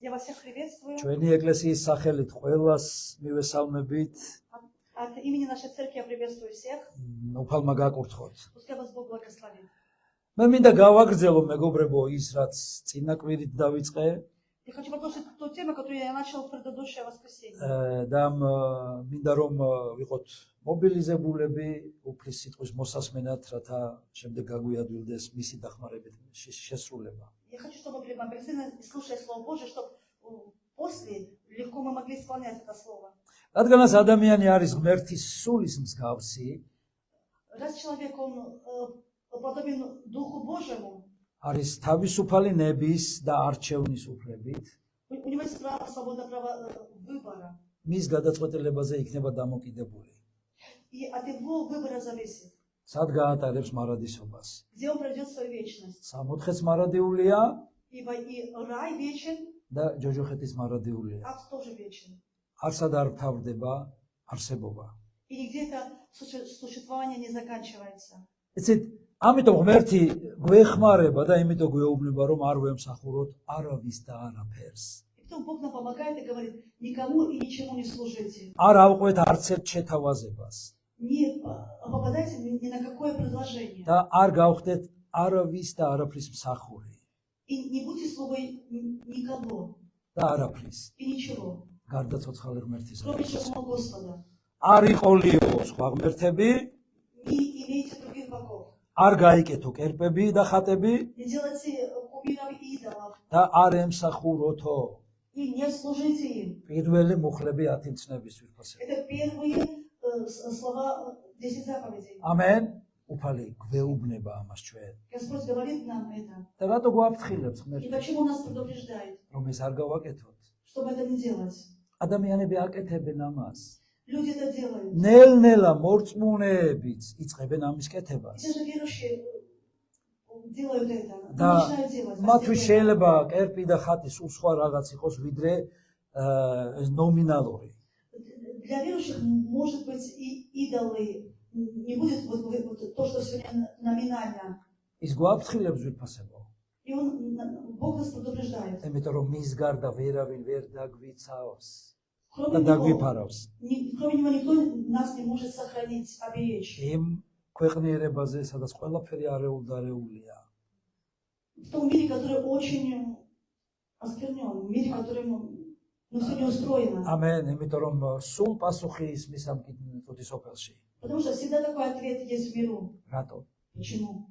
Я вас всех приветствую. ჩვენი ეკლესიის სახელით ყველას მივესალმებით. От имени нашей церкви я приветствую всех. უფალმა გაკურთხოთ. Пускай вас Бог благословит. მე მინდა გავაგრძელო მეგობრებო ის რაც წინა კვირით დავიწყე Я хочу продолжить ту тему, которую я начал в предыдущее воскресенье. და მინდა რომ ვიყოთ მობილიზებულები უფლის სიტყვის მოსასმენად, რათა შემდეგ გაგვიადვილდეს მისი დახმარებით შესრულება. Я хочу, чтобы мы были мобилизированы, слушая Слово Божие, чтобы после легко мы могли исполнять это Слово. რადგანაც ადამიანი არის ღმერთის სულის მსგავსი, Раз человек, он подобен Духу Божьему, არის თავისუფალი ნების და არჩევნის უფლებით, у него есть право, свобода права выбора. მის გადაწყვეტილებაზე იქნება დამოკიდებული. И от его выбора зависит, სად გაატარებს მარადისობას. где он пройдет свою вечность. სამოთხეც მარადიულია Ибо и рай вечен, და ჯოჯოხეთის მარადიულია. ад тоже вечен. არსად არ თავდება არსებობა. И нигде это существование не заканчивается. იცით, ამიტომ ღმერთი გვეხმარება და იმიტომ გვეუბნება რომ არ ვემსახუროთ არავის და არაფერს. И потом Бог нам помогает и говорит, никому и ничему не служите. არ ავყვეთ არც ერთ შეთავაზებას Не попадайте ни на какое предложение. და არ გავხდეთ არავის და არაფრის მსახური И не будьте слугой никого და არაფრის. и ничего, გარდაცოცხალი ღმერთისა. кроме самого Господа. არ იყოლიო სხვა ღმერთები, Не имейте других богов. არ გაიკეთო კერპები და ხატები Не делайте кумиров и идолов. და არ ემსახუროთო. И не служите им. პირველი მუხლები 10 მცნების ვირფასები. Это первые слова 10 заповедей. ამენ. უფალი გვეუბნება ამას ჩვენ. Господь говорит нам это. და რატო გვაფრთხილებს И ღმერთი почему нас предупреждает? რომ ეს არ გავაკეთოთ? Чтобы это не делать. ადამიანები აკეთებენ ამას. Люди это делают. ნელ-ნელა მორწმუნეებიც იწყებენ ამის კეთებას. Все же верующие делают это. და Начинают делать. მათთვის შეიძლება კერპი და ხატი სულ სხვა რაღაც იყოს ვიდრე ნომინალური. Для верующих может быть и идолы. Не будет вот то, что сегодня номинально. ის გვაფრთხილებს ვირფასებო. И Бог нас предупреждает. იმიტომ რომ მის გარდა ვერავინ ვერ დაგვიცავს და Кроме დაგვიფარავს. него никто нас не может сохранить, оберечь. იმ ქვეყნიერებაზე, სადაც ყველაფერი არეულდარეულია. В том мире, который очень осквернен, в мире, который все не устроено. ამენ, იმიტომ რომ სულ პასუხი ისმის ამ კითხვით სოფელში. Потому что всегда такой ответ есть в миру. რატო? Почему?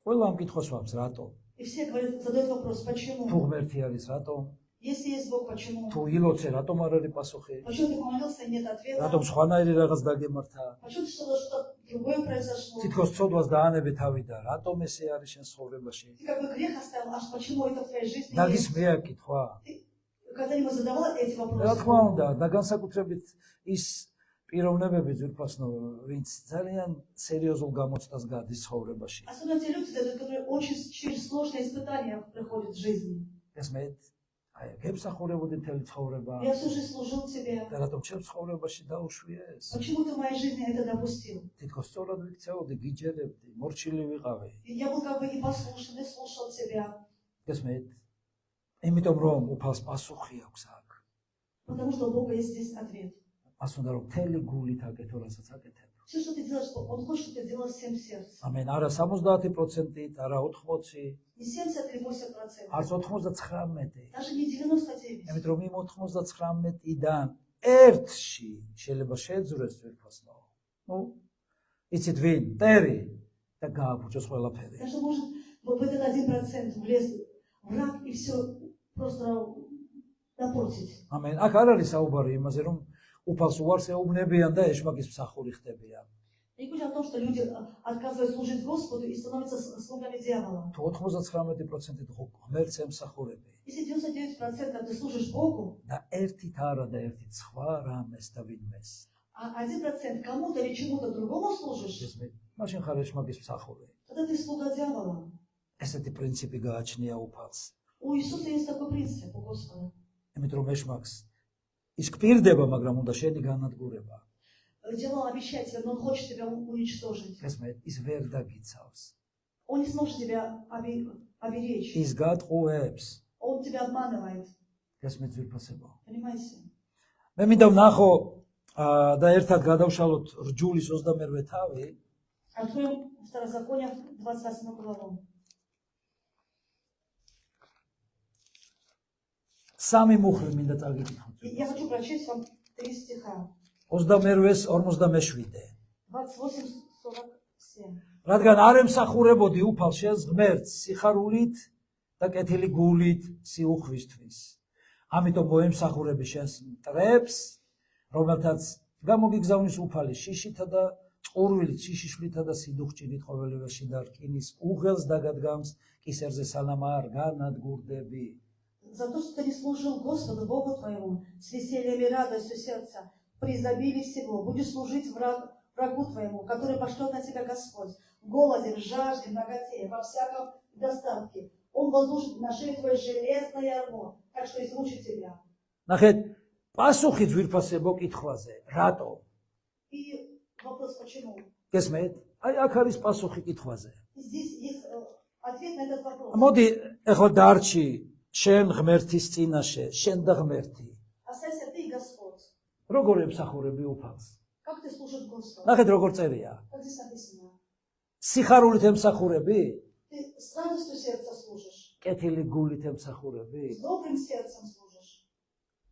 ყველა ამ კითხვას ვამს, რატო? И все говорят, задают вопрос, почему? თუ ღმერთი არის, რატო? Если есть Бог, почему? თუ ილოცე, რატომ არ არის პასუხი? Почему ты помолился и нет ответа? რატომ სხვანაირი რაღაც დაგემართა? Почему что-то другое произошло? თითქოს ცოდვას დაანებე თავი და რატომ ესე არის შენ ცხოვრებაში? Ты как бы грех оставил, аж почему это в твоей жизни есть? დაგისმეა კითხვა. Ты когда-нибудь задавал эти რა вопросы? თქმა უნდა, და განსაკუთრებით ის პიროვნებები ძვირფასნო, ვინც ძალიან სერიოზულ გამოცდას გადის ცხოვრებაში. Особенно те люди, которые очень через сложные испытания проходят в жизни. ეს მე აი გემსახურებოდი მთელი ცხოვრება. Я всю жизнь служил тебе. და რატომ ჩემ ცხოვრებაში დაუშვი ეს? Почему ты в моей жизни это допустил? თითქოს სწორად ვიქცეოდი, გიჯერებდი, მორჩილი ვიყავი. Я был как бы и послушный, слушал тебя. ეს მე იმიტომ რომ უფალს პასუხი აქვს აქ. Потому что у Бога есть здесь ответ. მას უნდა რომ მთელი გულით აკეთო, რასაც აკეთებ. Все, что ты делаешь, Он хочет, чтобы ты делал всем сердцем. ამენ, არა 70%-ით, არა 80, Не 70 или 80%, არც 99. даже не 99. ამიტომ რომ იმ 99-დან ერთში შეიძლება შეძრეს ვირფასნო. ნუ იცით ვინ? ტერი და გააბუჯოს ყველაფერი. Даже может в этот 1% влез враг и все просто напортить. ამენ, აქ არ არის საუბარი იმაზე, რომ უფალს უარს ეუბნებიან და ეშმაკის მსახური ხდებიან. Не говорю о том, что люди отказывают служить Господу и становятся слугами дьявола. თუ 99%-ით ღმერთს ემსახურები Если 99% ты служишь Богу, და ერთით არა და ერთით სხვა რამეს და ვინმეს. а 1% кому-то или чему-то другому служишь, ეს მე მაშინ ხარ ეშმაკის მსახური. тогда ты слуга дьявола. ესეთი პრინციპი გააჩნია უფალს. У Иисуса есть такой принцип, у Господа. იმიტომ რომ ეშმაკს ის გპირდება, მაგრამ უნდა შენი განადგურება. Дьявол обещает тебе, но он хочет тебя уничтожить. ეს მე ის ვერ დაგიცავს. Он не сможет тебя оберечь. ის გატყუებს. он тебя обманывает. გესმით ძვირფასებო. Понимаете? მე მინდა ვნახო და ერთად გადავშალოთ რჯულის 21 თავი. Откроем Второзаконие 28 главу. სამი მუხლი მინდა წაგიკითხოთ. Я хочу прочесть вам 3 стиха. 22-ს 47. 28-47. რადგან არ ემსახურებოდი უფალ შენს ღმერთს სიხარულით და კეთილი გულით სიუხვისთვის. ამიტომ მოემსახურები შენს მტრებს, რომელთაც გამოგიგზავნის უფალი შიშითა და წყურვილით, შიშიშვლითა და სიდუხჭირით ყოველივეში და რკინის უღელს დაგადგამს კისერზე სანამ არ განადგურდები. За то, что ты не служил Господу, Богу твоему, с весельем и радостью сердца, при изобилии всего, будешь служить врагу твоему, который пошлет на тебя Господь, в голоде, в жажде, в наготе, во всяком достатке. Он возложит на шею твое железное ярмо, так что измучит тебя. ნახეთ, პასუხი ძვირფასებო კითხვაზე. რატო? И вопрос, почему? გესმით? აი აქ არის პასუხი კითხვაზე. Здесь есть ответ на этот вопрос. მოდი, ეხლა დარჩი შენ ღმერთის წინაშე, შენ და ღმერთი. Оставься ты и Господь. როგორ ემსახურები უფალს? Как ты служишь Господу? ნახეთ როგორ წერია. Как здесь написано? სიხარულით ემსახურები? Ты с радостью сердца служишь, კეთილი გულით ემსახურები? с добрым сердцем служишь.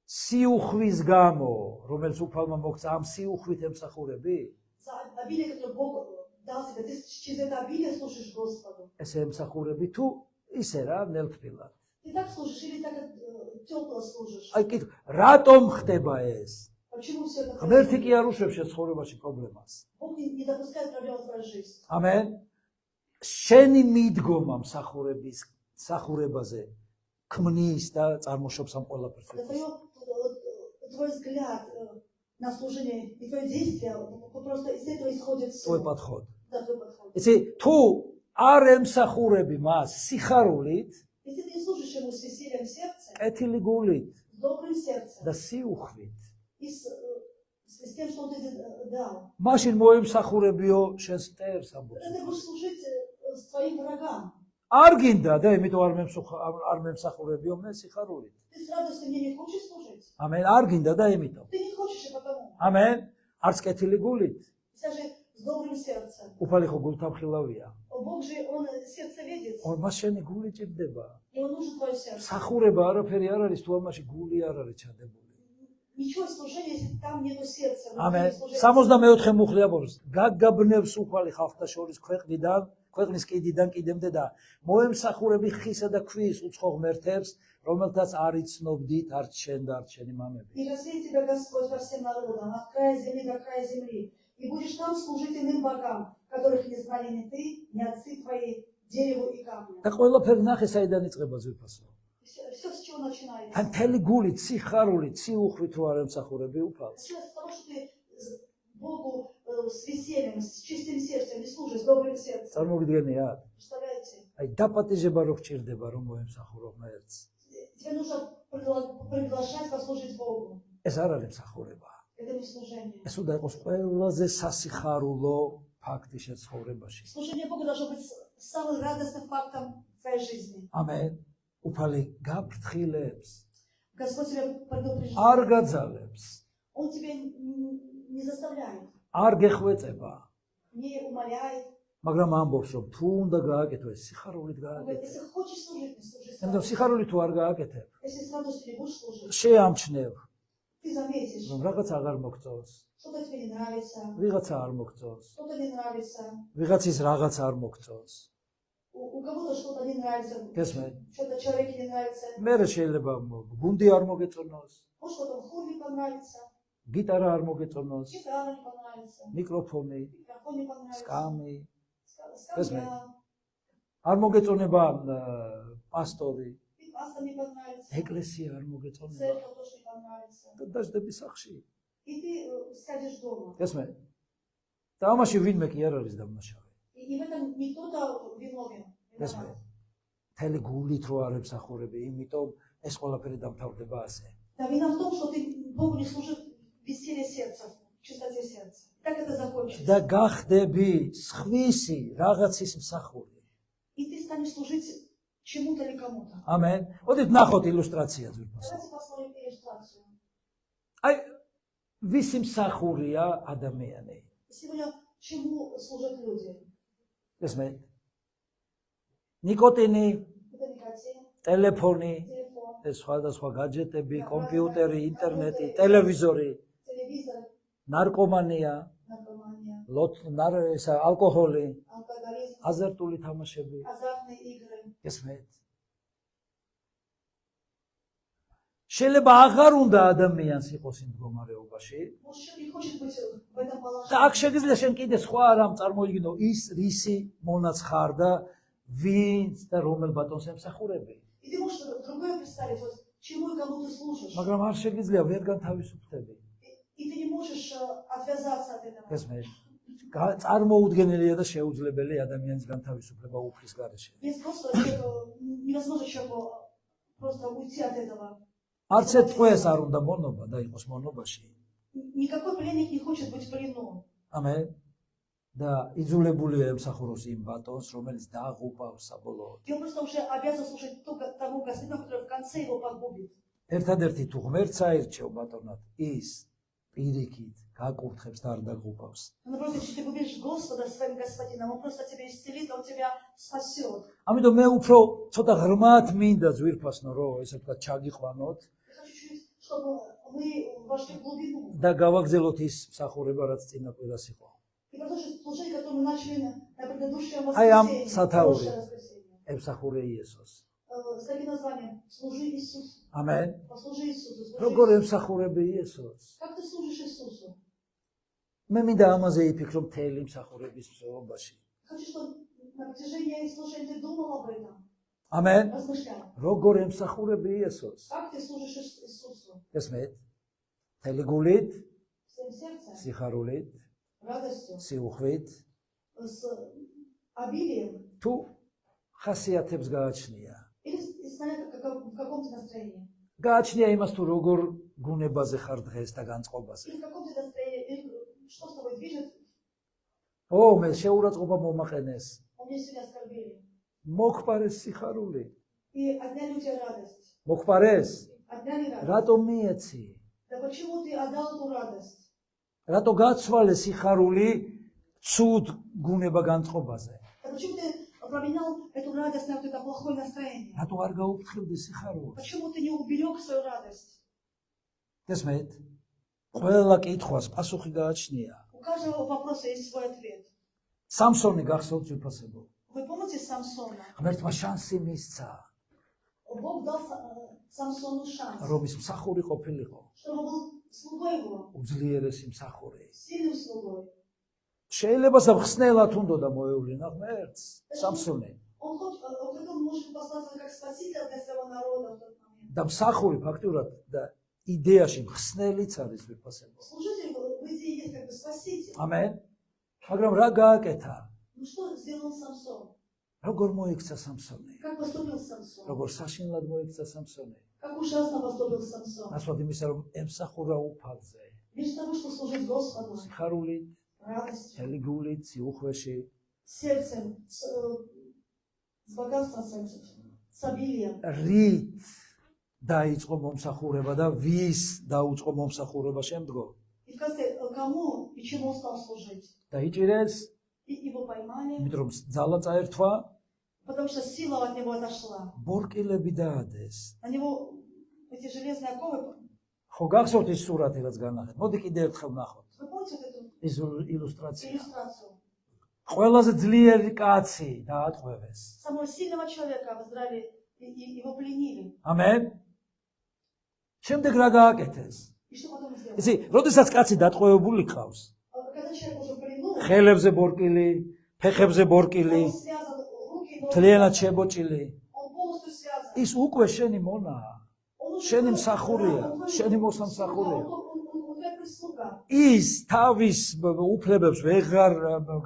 სიუხვის გამო, რომელიც უფალმა მოგცა, ამ სიუხვით ემსახურები? За обилие, которое Бог дал тебе, ты через это обилие служишь Господу. ესე ემსახურები თუ ისე რა, ნელთბილად. Ты так служишь или так тепло служишь? აი კითხ, რატომ ხდება ეს? Почему все это ღმერთი კი происходит? არ უშვებს შენ ცხოვრებაში პრობლემას. Бог не допускает проблем в твою жизнь. ამენ. შენი მიდგომა მსახურებაზე ქმნის და წარმოშობს ამ ყველაფერს. Твой взгляд на служение и твое действие, просто из этого исходит все. твой подход. Да, твой подход. იცი, თუ არ ემსახურები მას სიხარულით, Если ты не служишь ему с весельем в сердце, კეთილი გულით с добрым сердцем, და სიუხვით, и с тем, что он тебе дал, მაშინ მოემსახურებიო შენს მტერს ამბობს. тогда ты будешь служить своим врагам. არ გინდა და იმიტომ არ მემსახურებიო მე სიხარულით. Ты с радостью мне не хочешь служить? ამენ, არ გინდა და იმიტომ. Ты не хочешь и потому. ამენ, არც კეთილი გულით. Даже с добрым сердцем. უფალი ხო გულთამხილავია. Бог же, он сердцеведец, მას შენი გული ჭირდება. и он нужен твое сердце. სახურება არაფერი არ არის თუ ამაში გული არ არის ჩადებული. Ничего служения, если там нету сердца. ამენ. 64 მუხლი ამბობს, გაგაბნევს უფალი ხალხთა შორის ქვეყნის კიდიდან კიდემდე და მოემსახურები ხისა და ქვის უცხო ღმერთებს, რომელთაც არ იცნობდით, არც შენ და არც შენი მამები. И рассеет тебя Господь по всем народам, от края земли до края земли. И будешь там служить иным богам, которых не знали ни ты, ни отцы твои, дереву и камню. და ყველაფერი ნახე საიდან იწყება ძვირფასო. Все с чего начинается? ან მთელი გულით, სიხარულით, სიუხვით რო არ ემსახურები უფალს. Все с того, что ты Богу с весельем, с чистым сердцем не служишь, с добрым сердцем. წარმოგიდგენიათ? Представляете? აი დაპატიჟება რო გჭირდება რომ მოემსახურო ღმერთს. Тебе нужно приглашать послужить Богу. ეს არ არის მსახურება. Это не служение. ეს უნდა იყოს ყველაზე სასიხარულო ფაქტი შენ ცხოვრებაში. Служение Богу должно быть самым радостным фактом в твоей жизни. ამენ. უფალი გაფრთხილებს, Господь тебя არ предупреждает. გაძალებს, Он тебя не заставляет, არ გეხვეწება, не умоляет. მაგრამ ამბობს რომ თუ უნდა გააკეთო ეს სიხარულით Он говорит, გააკეთე. если хочешь служить, не служи с ამიტომ радостью. სიხარულით თუ არ გააკეთებ, Если с радостью не будешь служить, შეამჩნევ ты заметишь, რომ რაღაც აღარ მოგწონს, что-то тебе не нравится, ვიღაცა არ მოგწონს, что-то не нравится, ვიღაცის რაღაც არ მოგწონს. у кого-то что-то не нравится, გესმით? что-то человеке не нравится, მე შეიძლება გუნდი არ მოგეწონოს, может что-то в хор не понравится, გიტარა არ მოგეწონოს, гитара не понравится, მიკროფონი, микрофон не понравится, სკამი, скандал, არ მოგეწონება პასტორი, и пастор не понравится, ეკლესია არ მოგეწონება церковь тоже не понравится, და დაждები სახში. и ты сядешь дома. გესმე? და ამაში ვინმე კი არ არის დამნაშავე. И в этом не кто-то виновен. გესმე? მთელი გულით რო არ ემსახურები, იმიტომ ეს ყველაფერი დამთავრდება ასე. Да вина в том, что ты Богу не служишь веселье сердца, в чистоте сердца. Так это закончится. და გახდები სხვისი რაღაცის მსახური. И ты станешь служить чему-то или кому-то. ამენ. მოდით ნახოთ ილუსტრაცია ძვირფას. Давайте посмотрим иллюстрацию. აი ვისი მსახურია ადამიანი? Сегодня чему служат люди? ესმე ნიკოტინი, Это никотин, ტელეფონი, телефон, ეს სხვადასხვა гаджетები, კომპიუტერი, ინტერნეტი, ტელევიზორი, телевизор, ნარკომანია, наркомания, ესა ალკოჰოლი, алкоголизм, აზარტული თამაშები. азартные игры. ესმეთ. შეიძლება აღარ უნდა ადამიანს იყოს იმ მდგომარეობაში. Может, человек не хочет быть в этом და აქ положении. შეგიძლია შენ კიდე სხვა რამ წარმოიდგინო ის რისი მონაც ხარ და ვინც და რომელ ბატონს ემსახურები. И ты можешь другое представить, вот чему и кому ты служишь. მაგრამ არ შეგიძლია ვერ განთავისუფლდები. И ты не можешь отвязаться от этого. ესმეთ. წარმოუდგენელია და შეუძლებელი ადამიანის განთავისუფლება უფლის გარეშე. Без Господа человеку невозможно человеку просто уйти от этого. არც ერთ ყველას არ უნდა მონობა და იყოს მონობაში. Никакой пленник не хочет быть в плену. ამენ. და იძულებულია ემსახუროს იმ ბატონს, რომელიც დააღუპავს საბოლოოდ. И он просто уже обязан слушать только тому господину, который в конце его погубит. ერთადერთი თუ ღმერთს აირჩევ ბატონად, ის პირიქით გაკურთხებს და არ დაღუპავს. Но просто если ты выберешь Господа своим господином, он просто тебя исцелит, он тебя спасет. ამიტომ მე უფრო ცოტა ღრმად მინდა ძვირფასნო, რომ ესე ვთქვათ, ჩაგიყვანოთ Я хочу чуть-чуть, чтобы мы вошли в глубину. და გავაგზელოთ ის მსახურება, რაც წინა კვირას იყო. И потому что служение, которое мы начали на предыдущем Ай, ам воскресенье, сатаури. прошлое воскресенье, ემსახურე იესოს. с таким названием «Служи Иисусу». ამენ. Послужи Иисусу. Служи როგორ Иисусу. ემსახურები იესოს? Как ты служишь Иисусу? მე მინდა ამაზე იფიქრო მთელი მსახურების მსვლელობაში. Хочу, чтобы на протяжении служения ты думал об этом, ამენ. размышлял. როგორ ემსახურები იესოს? Как ты служишь Иисусу? ესმეთ. მთელი გულით, Всем сердцем, სიხარულით, радостью, სიუხვით, с обилием, თუ ხასიათებს გააჩნია. или смотря в каком ты настроении. გააჩნია იმას თუ როგორ გუნებაზე ხარ დღეს და განწყობაზე. Или в каком ты настроении, или что с тобой движет. ო, მე შეურაცხყოფა მომაყენეს. У меня сегодня оскорбили. მოგხარეს სიხარული. И отняли у тебя радость. მოგხარეს? Отняли радость. რატომ მიეცი? Да почему ты отдал эту радость? რატო გაცვალე სიხარული ცუდ გუნება განწყობაზე? Да почему ты променял эту радость на вот это плохое настроение? რატო არ გაუფრთხილდი სიხარულს? Почему ты не уберег свою радость? ესმეთ, ყველა კითხვას პასუხი გააჩნია. У каждого вопроса есть свой ответ. სამსონი გახსოვთ ძვირფასებო. Вы помните Самсона? ღმერთმა შანსი მისცა, Бог дал Самсону шанс, რომ ის მსახური ყოფილიყო, чтобы он был слугой его, უძლიერესი მსახური. сильным слугой. შეიძლება სამხსნელად უნდოდა მოევლინა ღმერთს, სამსონი. Он хотел, может, послаться как спаситель для своего народа в тот момент. და მსახური ფაქტურად და იდეაში მხსნელიც არის ვიფასებო. Служитель в идее есть как бы спаситель. ამენ. მაგრამ რა გააკეთა? Ну что сделал Самсон? როგორ მოიქცა სამსონი? Как поступил Самсон? როგორ საშინლად მოიქცა სამსონი? Как ужасно поступил Самсон. ნაცვლად იმისა, რომ ემსახურა უფალზე, Вместо того, чтобы служить Господу, სიხარულით, радостью, მთელი გულით, სიუხვეში, сердцем, с богатством сердца, с обилием. რით დაიწყო მომსახურება და ვის დაუწყო მომსახურება შემდგომ? И в конце, кому и чему он стал служить? დაიჭირეს, И его поймали, იმიტომ რომ ძალა წაერთვა, потому что сила от него отошла. ბორკილები დაადეს. На него эти железные оковы. ხო გახსოვთ ის სურათი, რაც განახეთ. მოდი კიდე ერთხელ нахოთ. Вы помните вот эту ის ილუსტრაცია. иллюстрацию? ყველაზე ძლიერი კაცი დაატყვევეს. Самого сильного человека в Израиле его пленили. ამენ. შემდეგ რა გააკეთეს? И что потом сделали? ისი, როდესაც კაცი დატყვევებული ყავს, Когда человек уже в плену, ხელებზე ბორკილი, ფეხებზე ბორკილი, он связан, руки, ноги, თლიანად შებოჭილი, он полностью связан. ის უკვე შენი მონაა. Он уже შენი твой მსახურია, раб, он твой შენი слуга, მოსამსახურია. он твой прислуга. ის თავის უფლებებს ვეღარ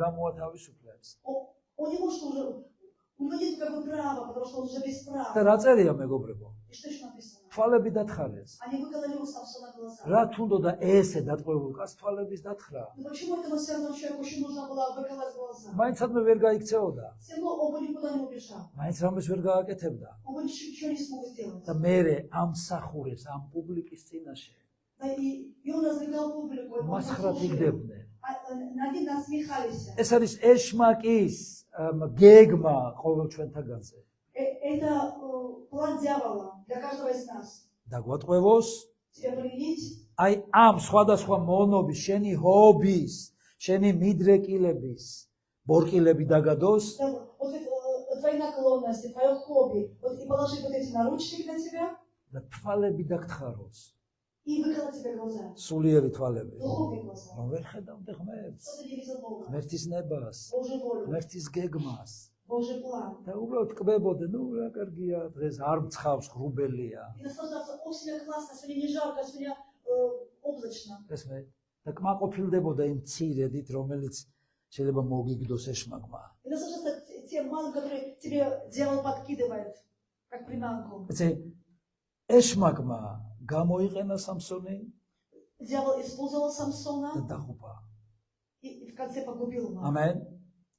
გამოათავისუფლებს. Он не может уже, у него нет как бы права, потому что он уже без და права. რა წერია მეგობრებო? И что еще написано? თვალები დათხარეს. Они выкололи у Самсона глаза. რა თუნდოდა ესე დატყვევულ კაცს თვალების დათხრა? Но почему этому все равно человеку очень нужно было выколоть глаза? მაინც სადმე ვერ გაიქცეოდა. Все равно он бы никуда не убежал. მაინც რამეს ვერ გააკეთებდა. Он бы ничего не смог сделать. და მე ამსახურეს ამ პუბლიკის წინაშე. Да, и он развлекал публику. и он მასხრად служил. იგდებდნენ. Над ним насмехались. ეს არის ეშმაკის გეგმა ყოველ ჩვენთაგანზე. Это план дьявола для каждого из нас. დაგვატყვევოს Тебя пленить, აი ამ სხვადასხვა მონობის, შენი ჰობის, შენი მიდრეკილების ბორკილები დაგადოს да, вот твои наклонности, твое хобби, вот и положить вот эти наручники на тебя და თვალები დაგთხაროს. и выколоть тебе глаза. სულიერი თვალები. Духовные глаза. რომ ვერ ხედავდე ღმერთს, Что ты не видел Бога? ღმერთის ნებას, Божью волю, ღმერთის გეგმას. Божий план. და უბრალოდ კბებოდე, ნუ რა კარგია, დღეს არ მცხავს, ღრუბელია. И наслаждаться, о, сегодня классно, сегодня не жарко, сегодня облачно. ეს მე და კმაყოფილდებოდა იმ ცირედით, რომელიც შეიძლება მოგიგდოს ეშმაკმა. И наслаждаться тем малым, который тебе дьявол подкидывает, как приманку. ესე ეშმაკმა გამოიყენა სამსონი Дьявол использовал და Самсона დახუპა. и в конце погубил его. ამენ.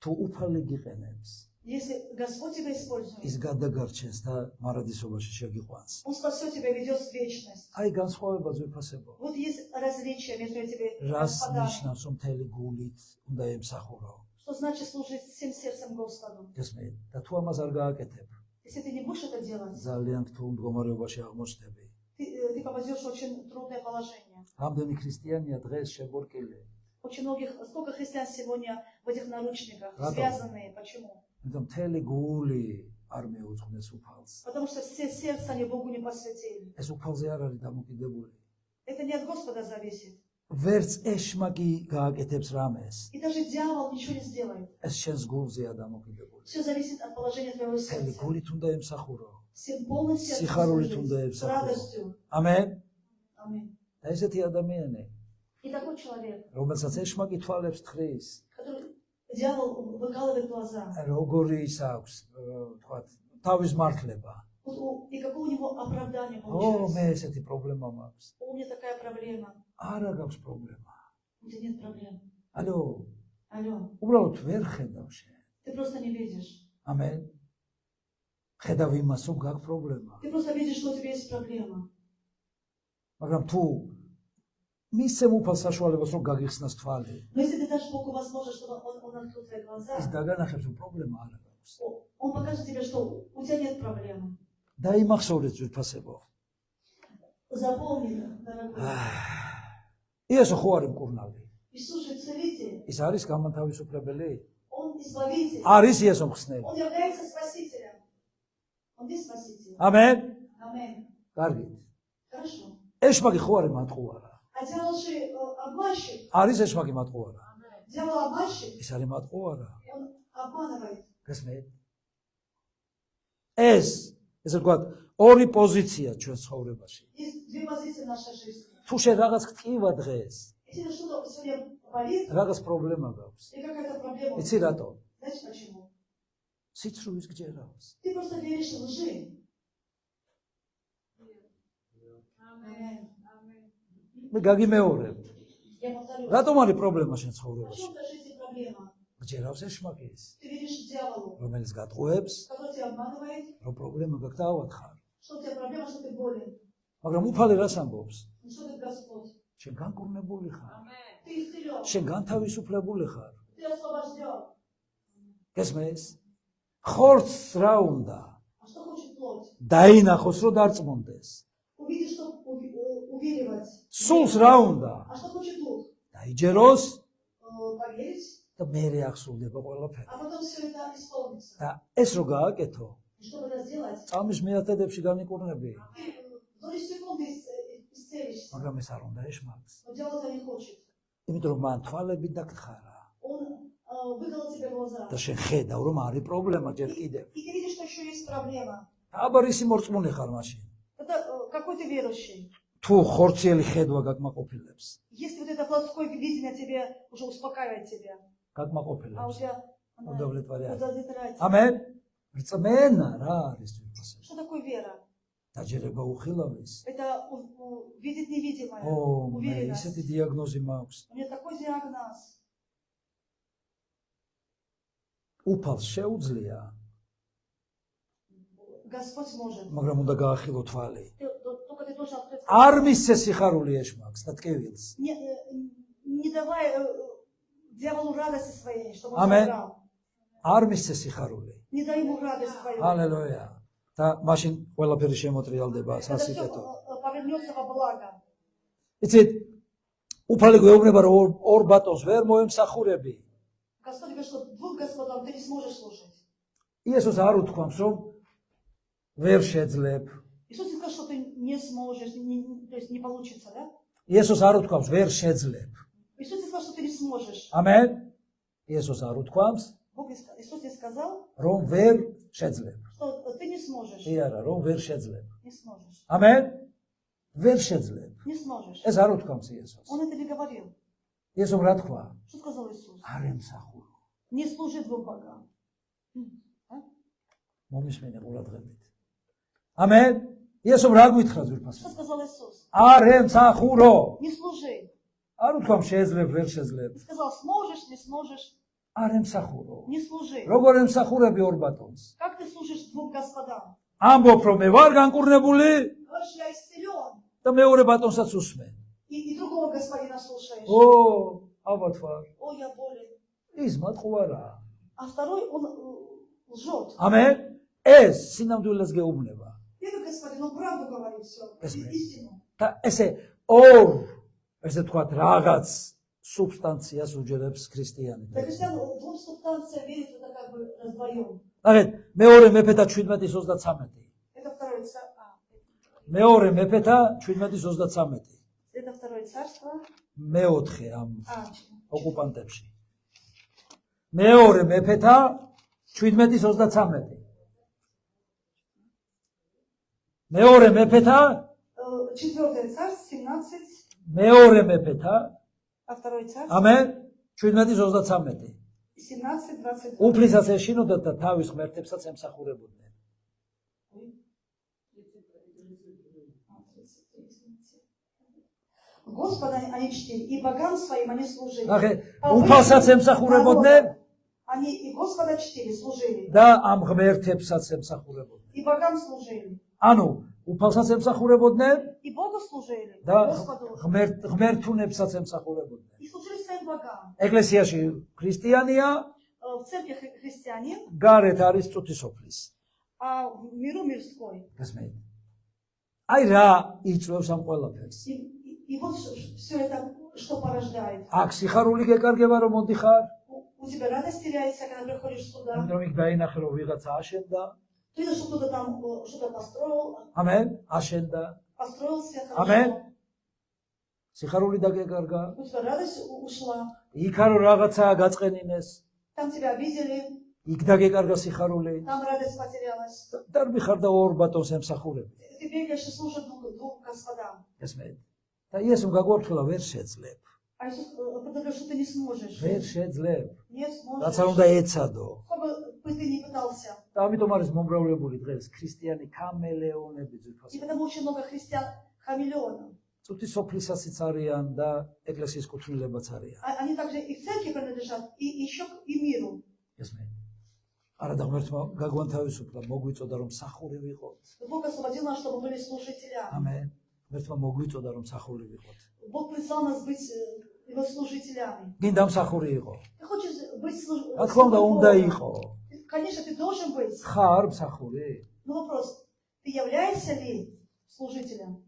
თუ უფალი გიყენებს, Если Господь тебя использует, ის გადაგარჩენს და მარადისობაში შეგიყვანს. Он спасет тебя, ведет в вечность. აი განსხვავება ძვირფასებო. Вот есть различия между этими რას господами. ნიშნავს რომ მთელი გულით უნდა ემსახურო? Что значит служить всем сердцем Господу? ესმე და თუ ამას არ გააკეთებ, Если ты не будешь это делать, ძალიან რთულ მდგომარეობაში აღმოჩნდები. ты попадешь в очень трудное положение. რამდენი ქრისტიანია დღეს შებორკილი? Очень многих, сколько христиан сегодня в этих наручниках, Ладно. связанные. Почему? იმიტომ მთელი გული არ მეუძღვნეს უფალს. Потому что все сердца они Богу не посвятили. ეს უფალზე არ არის დამოკიდებული. Это не от Господа зависит. ვერც ეშმაკი გააკეთებს რამეს. И даже дьявол ничего не сделает. ეს შენს გულზეა დამოკიდებული. Все зависит от положения твоего მთელი сердца. გულით უნდა ემსახურო. Всем полным сердцем Сихарулит служить, ундеев с захуро. радостью. ამენ. Аминь. და ესეთი ადამიანი, И такой человек, რომელსაც ეშმაკი თვალებს თხრის, который дьявол выкалывает глаза. როგორი ის აქვს, თქვათ, თავის მართლება. И какое у него оправдание ო, მე получается? ესეთი პრობლემა მაქვს. У меня такая проблема. არა გაქვს პრობლემა. У тебя нет проблем. ალო, Алло, უბრალოდ ვერ ხედავ შენ. ты просто не видишь. ამენ. ხედავ იმას, რომ გაქვს პრობლემა. Ты просто видишь, что у тебя есть проблема. მაგრამ თუ მისცემ უფალ საშუალებას, რომ გაგიხსნას თვალი, Но если ты дашь Богу возможность, чтобы он открыл твои глаза, ის დაგანახებს, რომ პრობლემა არა გაქვს. он покажет тебе, что у тебя нет проблемы. დაიმახსოვრეთ ძვირფასებო. Запомни, дорогой. იესო ხო არის მკურნალი? Иисус же целитель, ის არის გამანთავისუფლებელი? Он избавитель, არის იესო მხსნელი? Он является спасителем. Он есть спаситель. ამენ. Аминь. კარგით. Хорошо. ეშმაკი ხო არის მატყუარა? А дьявол же обманщик. არის ეშმაკი მატყუარა? Дьявол обманщик, ის არის მატყუარა? он обманывает. გესმით? ესე ვთქვათ, ორი პოზიცია ჩვენ ცხოვრებაში. Есть две позиции в нашей жизни. თუ შენ რაღაც გტკივა დღეს, Если ты что-то сегодня болит, რაღაც პრობლემა გაქვს. или какая-то проблема, იცი რატო? знаешь почему? სიცრუის გჯერავს. Ты просто веришь в лжи. Аминь. მე გაგიმეორებ. Я повторю. რატომ არის პრობლემა შენ ცხოვრებაში? Почему в твоей жизни проблема? გჯერავს ეშმაკის, Ты веришь дьяволу, რომელიც გატყუებს, который тебя обманывает, რომ პრობლემა გაქვს და ავათხარ. что у тебя проблема, что ты болен. მაგრამ უფალი რას ამბობს? Ну что ты Господь? შენ განკურნებული ხარ. Ты исцелен, შენ განთავისუფლებული ხარ. ты освобожден. გესმის? ხორცს რა უნდა? А что хочет плоть? დაინახოს, რომ დარწმუნდეს. Увидишь, что увиливать. სულს რა უნდა? А что хочет дух? დაიჯეროს Поверить, და мере ახსოვდება ყველაფერი. а потом все это исполнится. და ეს რო გააკეთო, И чтобы это сделать, წამის მეათედებში განიკურნები, ты в доли секунды исцелишься. მაგრამ ეს არ უნდა ეშმაკს. Но дьявол этого не хочет. იმიტომ რომ მან თვალები დაგთხარა Он выколол тебе глаза. და შენ ხედავ რომ არის პრობლემა ჯერ კიდევ. И ты видишь, что еще есть проблема. აბარ ისი მორწმუნე ხარ მაშინ. Это какой ты верующий. თუ ხორციელი ხედვა გაკმაყოფილებს, Если вот это плотское видение тебе уже успокаивает тебя, а у გაკმაყოფილებს. тебя удовлетворяет. удовлетворяет. ამენ. რწმენა რა არის თვითონ? Что такое вера? დაჯერება უხილავეს. Это видит невидимое, ო, მე уверенность. ისეთი დიაგნოზი მაქვს. У меня такой диагноз. უფალს შეუძლია, Господь может. მაგრამ უნდა გაახილო თვალი. Только ты должен открыть. არ მისცე სიხარული ეშმაკს და ტკივილს. Не давай дьяволу радости своей, чтобы он Amen. забрал. არ მისცე сихарული. Не дай ему радость свою. ჰალელუია. და მაშინ ყველაფერი შემოტრიალდება Когда все სასიკეთო. повернется во благо. იცით, უფალი გვეუბნება რომ ორ ბატონს ვერ მოემსახურები. Господь говорит, что двум господам ты не сможешь служить. იესოს არ უთქვამს რომ ვერ შეძლებ. Иисус не сказал, что ты не сможешь, то есть не получится, да? იესოს არ უთქვამს ვერ შეძლებ. Иисус не сказал, что ты не сможешь. ამენ. იესოს არ უთქვამს Иисус не сказал, რომ ვერ შეძლებ. что ты не сможешь. კი არა, რომ ვერ შეძლებ. Не сможешь. ამენ. ვერ შეძლებ. Не сможешь. ეს არ უთქვამს იესოს. Он это не говорил. იესომ რა თქვა? Что сказал Иисус? არ ემსახურო. Не служи двум богам. მომისმენე ყურადღებით. ამენ. იესომ რა გვითხრა ძვირფასი? Что сказал Иисус? არ ემსახურო. Не служи. არ უთქვამ შეძლებ, ვერ შეძლებ. Не сказал, сможешь, не сможешь. არ ემსახურო. Не служи. როგორ ემსახურები ორ ბატონს? Как ты служишь двум господам? ამბობ რომ მე ვარ განკურნებული Говоришь, я исцелен. და მეორე ბატონსაც უსმენ. И другого господина слушаешь. ო, ალბათ ვარ. О, я болен. ის მათყუარა. А второй, он лжет. ამენ. ეს სინამდვილეს გეუბნება. Первый господин, он правду говорит все. Эсме. Истину. და ესე ორ, ესე თქვათ, რაღაც სუბსტანციას უჯერებს ქრისტიანი. Да христиан двум субстанциям верит, это как бы вдвоем. ნახეთ, მეორე მეფეთა 17:33. Это второе царство. მეორე მეფეთა 17:33. Это второе царство. მეოთხე ამ А, ოკუპანტებში. მეორე მეფეთა 17:33. მეორე მეფეთა четвертое царство, 17. მეორე მეფეთა А второе царство, ამენ 17:33. 17, 22. უფლისას ეშინოდათ და თავის ღმერთებსაც ემსახურებოდნენ. Господа они чтили, и богам своим они служили. ნახე, უფალსაც ემსახურებოდნენ Они и Господа чтили, служили, და ამ ღმერთებსაც ემსახურებოდნენ. и богам служили, ანუ უფალსაც ემსახურებოდნენ и Богу служили, და Господу, ღმერთუნებსაც ემსახურებოდნენ. и служили своим богам. ეკლესიაში ქრისტიანია, В церкви христианин, გარეთ არის წუთისოფლის. а в миру мирской. გასმენთ. აი რა იწვევს ამ ყველაფერს. И вот все это, что порождает. აქ სიხარული გეკარგება რომ მოდიხარ, У тебя радость теряется, когда приходишь сюда. ამიტომ იქ დაინახე რომ ვიღაცა აშენდა, Ты видишь, что кто-то там что-то построил, ამენ, აშენდა. построился Amen. хорошо. სიხარული დაგეკარგა. У тебя радость ушла. იქა რომ რაღაცაა გაწყენინეს, Там тебя обидели, იქ დაგეკარგა სიხარული. там радость потерялась. დარბიხარ და ორ ბატონს ემსახურები. Ты бегаешь и служишь двум господам. ესმე. და იესომ გაგვარცხილა ვერ შეძლებ. А Иисус говорит, что ты не сможешь. ვერ შეძლებ. Не რაც არ უნდა сможешь. ეცადო. Сколько бы ты ни пытался. და ამიტომ არის მომრავლებული დღეს ქრისტიანი კამელეონები И ძვირფასი. потому очень много христиан хамелеонов. წუთისოფლისაციც არიან და ეკლესიის კუთვნილებაც არიან. Они также и в церкви принадлежат, и еще и миру. ესმე. არა და ღმერთმა გაგვანთავისუფლა, მოგვიწოდა რომ სახური ვიყოთ. Бог освободил нас, чтобы были служителями. ამენ. ღმერთმა მოგვიწოდა რომ სახური ვიყოთ. Бог призвал нас быть его служителями. გინდა მსახური იყო. Ты хочешь быть რა თქმა უნდა უნდა служителем? იყო. Конечно, ты должен быть. ხარ მსახური? Но вопрос, ты являешься ли служителем?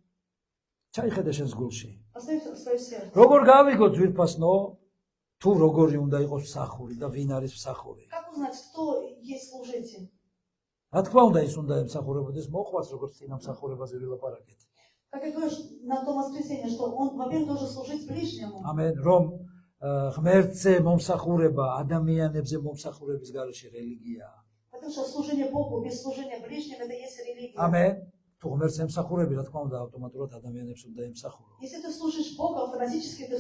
ჩაიხედე შენს გულში. Оставь свое сердце. როგორ გავიგო ძვირფასნო? თუ როგორი უნდა იყოს მსახური და ვინ არის მსახური? Как узнать, кто есть служитель? რა თქმა უნდა ის უნდა ემსახურებოდეს, მოყვას როგორც წინა მსახურებაზე ვილაპარაკეთ. Как я говорю на том воскресенье, что он, во-первых, должен служить ближнему. ამენ რომ ღმერთზე მომსახურება, ადამიანებზე მომსახურების გარეშე რელიგიაა. Потому что служение Богу без служения ближним это есть религия. ამენ თუ ღმერთს ემსახურები, რა თქმა უნდა ავტომატურად ადამიანებს უნდა ემსახურო. Если ты служишь Богу, автоматически ты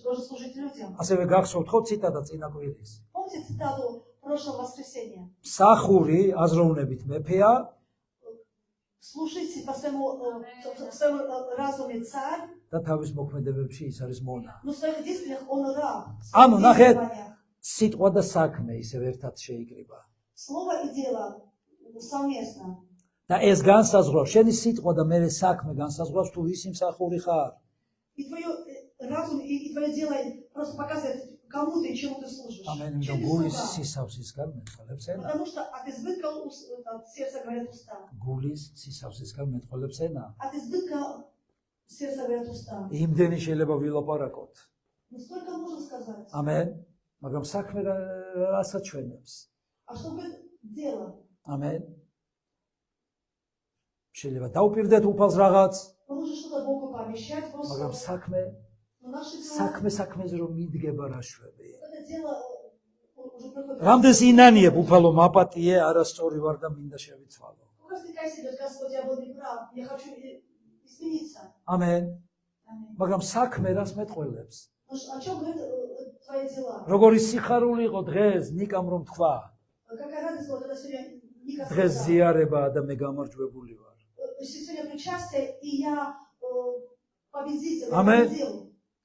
должен служить людям. ასევე გახსოვთ ხო ციტატა წინა კვირის. Помните цитату прошлого воскресенья? მსახური აზროვნებით მეფეა, слушайте по своему разуме царь, და თავის მოქმედებებში ის არის მონა. но в своих действиях он раб. В ანუ своих ნახეთ, действованиях. სიტყვა და საქმე ისევ ერთად შეიკრიბა. Слово и дело совместно. და ეს განსაზღვრავს, შენი სიტყვა და მე საქმე განსაზღვრავს თუ ვის იმსახური ხარ. И твое разум, и твое дело просто показывает, кому ты и чему ты служишь. ამენ Чем და ты გულის слуга. სისავსისგან მეტყოლებს ენა. Потому что от избытка от сердца говорят уста. გულის სისავსისგან მეტყოლებს ენა. От избытка сердца говорят уста. იმდენი შეიძლება ვილაპარაკოთ. Ну столько можно сказать. ამენ. მაგრამ საქმე რასაც ჩვენებს. А что говорит дело? ამენ. შეიძლება დაუპირდეთ უფალს რაღაც, Мы можем что-то Богу пообещать, მაგრამ просто. საქმე Но наши дела, საქმეზე რომ მიდგება რაშვები. это дело уже приходит. რამდენს ინანიებ უფალო მაპატიე, არასწორი вар და მინდა შევიცვალო. Ну, раз ты кайся, Господи, я был неправ, я хочу измениться. ამენ. Аминь. მაგრამ საქმე რას მეტყველებს? Ну, о чем говорят твои дела? როგორი სიხარული იყო დღეს ნიკამ რომ თქვა, Какая радость была, когда сегодня Ника დღეს сказала, ზიარება და მე გამარჯვებული ვარ. сегодня причастие, и я победитель, я Аминь. победил.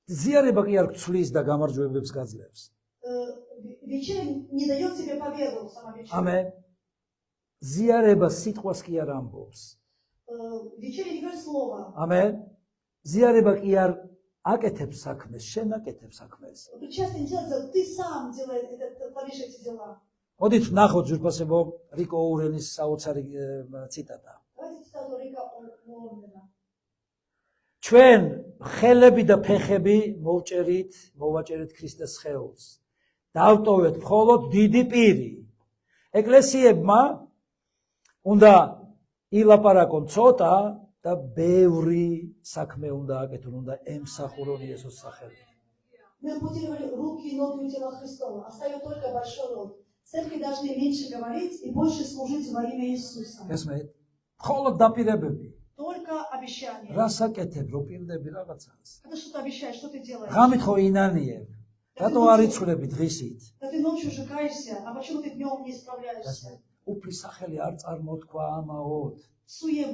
ზიარება კი არ გცვლის და გამარჯვებებს გაძლევს. Вечеря не дает тебе победу, сама вечеря. ამენ. ზიარება სიტყვას კი არ ამბობს. Вечеря не говорит слово. ამენ. ზიარება კი არ აკეთებს საქმეს, შენ აკეთებს საქმეს. Причастие не делается, ты сам делаешь, творишь эти дела. მოდით ვნახოთ ძვირფასებო რიკო ოურენის საოცარი ციტატა. Давайте цитату Рика Уоррена. ჩვენ ხელები და ფეხები მოვაჭერით ქრისტეს სხეულს. დავტოვეთ მხოლოდ დიდი პირი. ეკლესიებმა უნდა ილაპარაკონ ცოტა და ბევრი საქმე უნდა აკეთონ, უნდა ემსახურონ იესოს სახელი. Мы ампутировали руки и ноги у тела Христова, оставив только большой рот. Церкви должны меньше говорить и больше служить во имя Иисуса. ესმეთ, მხოლოდ დაპირებები. Только обещания. რას აკეთებ, რო პირდები რაღაცას? Когда что-то обещаешь, что ты делаешь? ღამით ხო ინანიებ. რატო არ იცვლები დღისით? Да ты ночью же каешься, а почему ты днем не исправляешься? ესმეთ, უფლის სახელი არ წარმოთქვა ამაოდ. Суе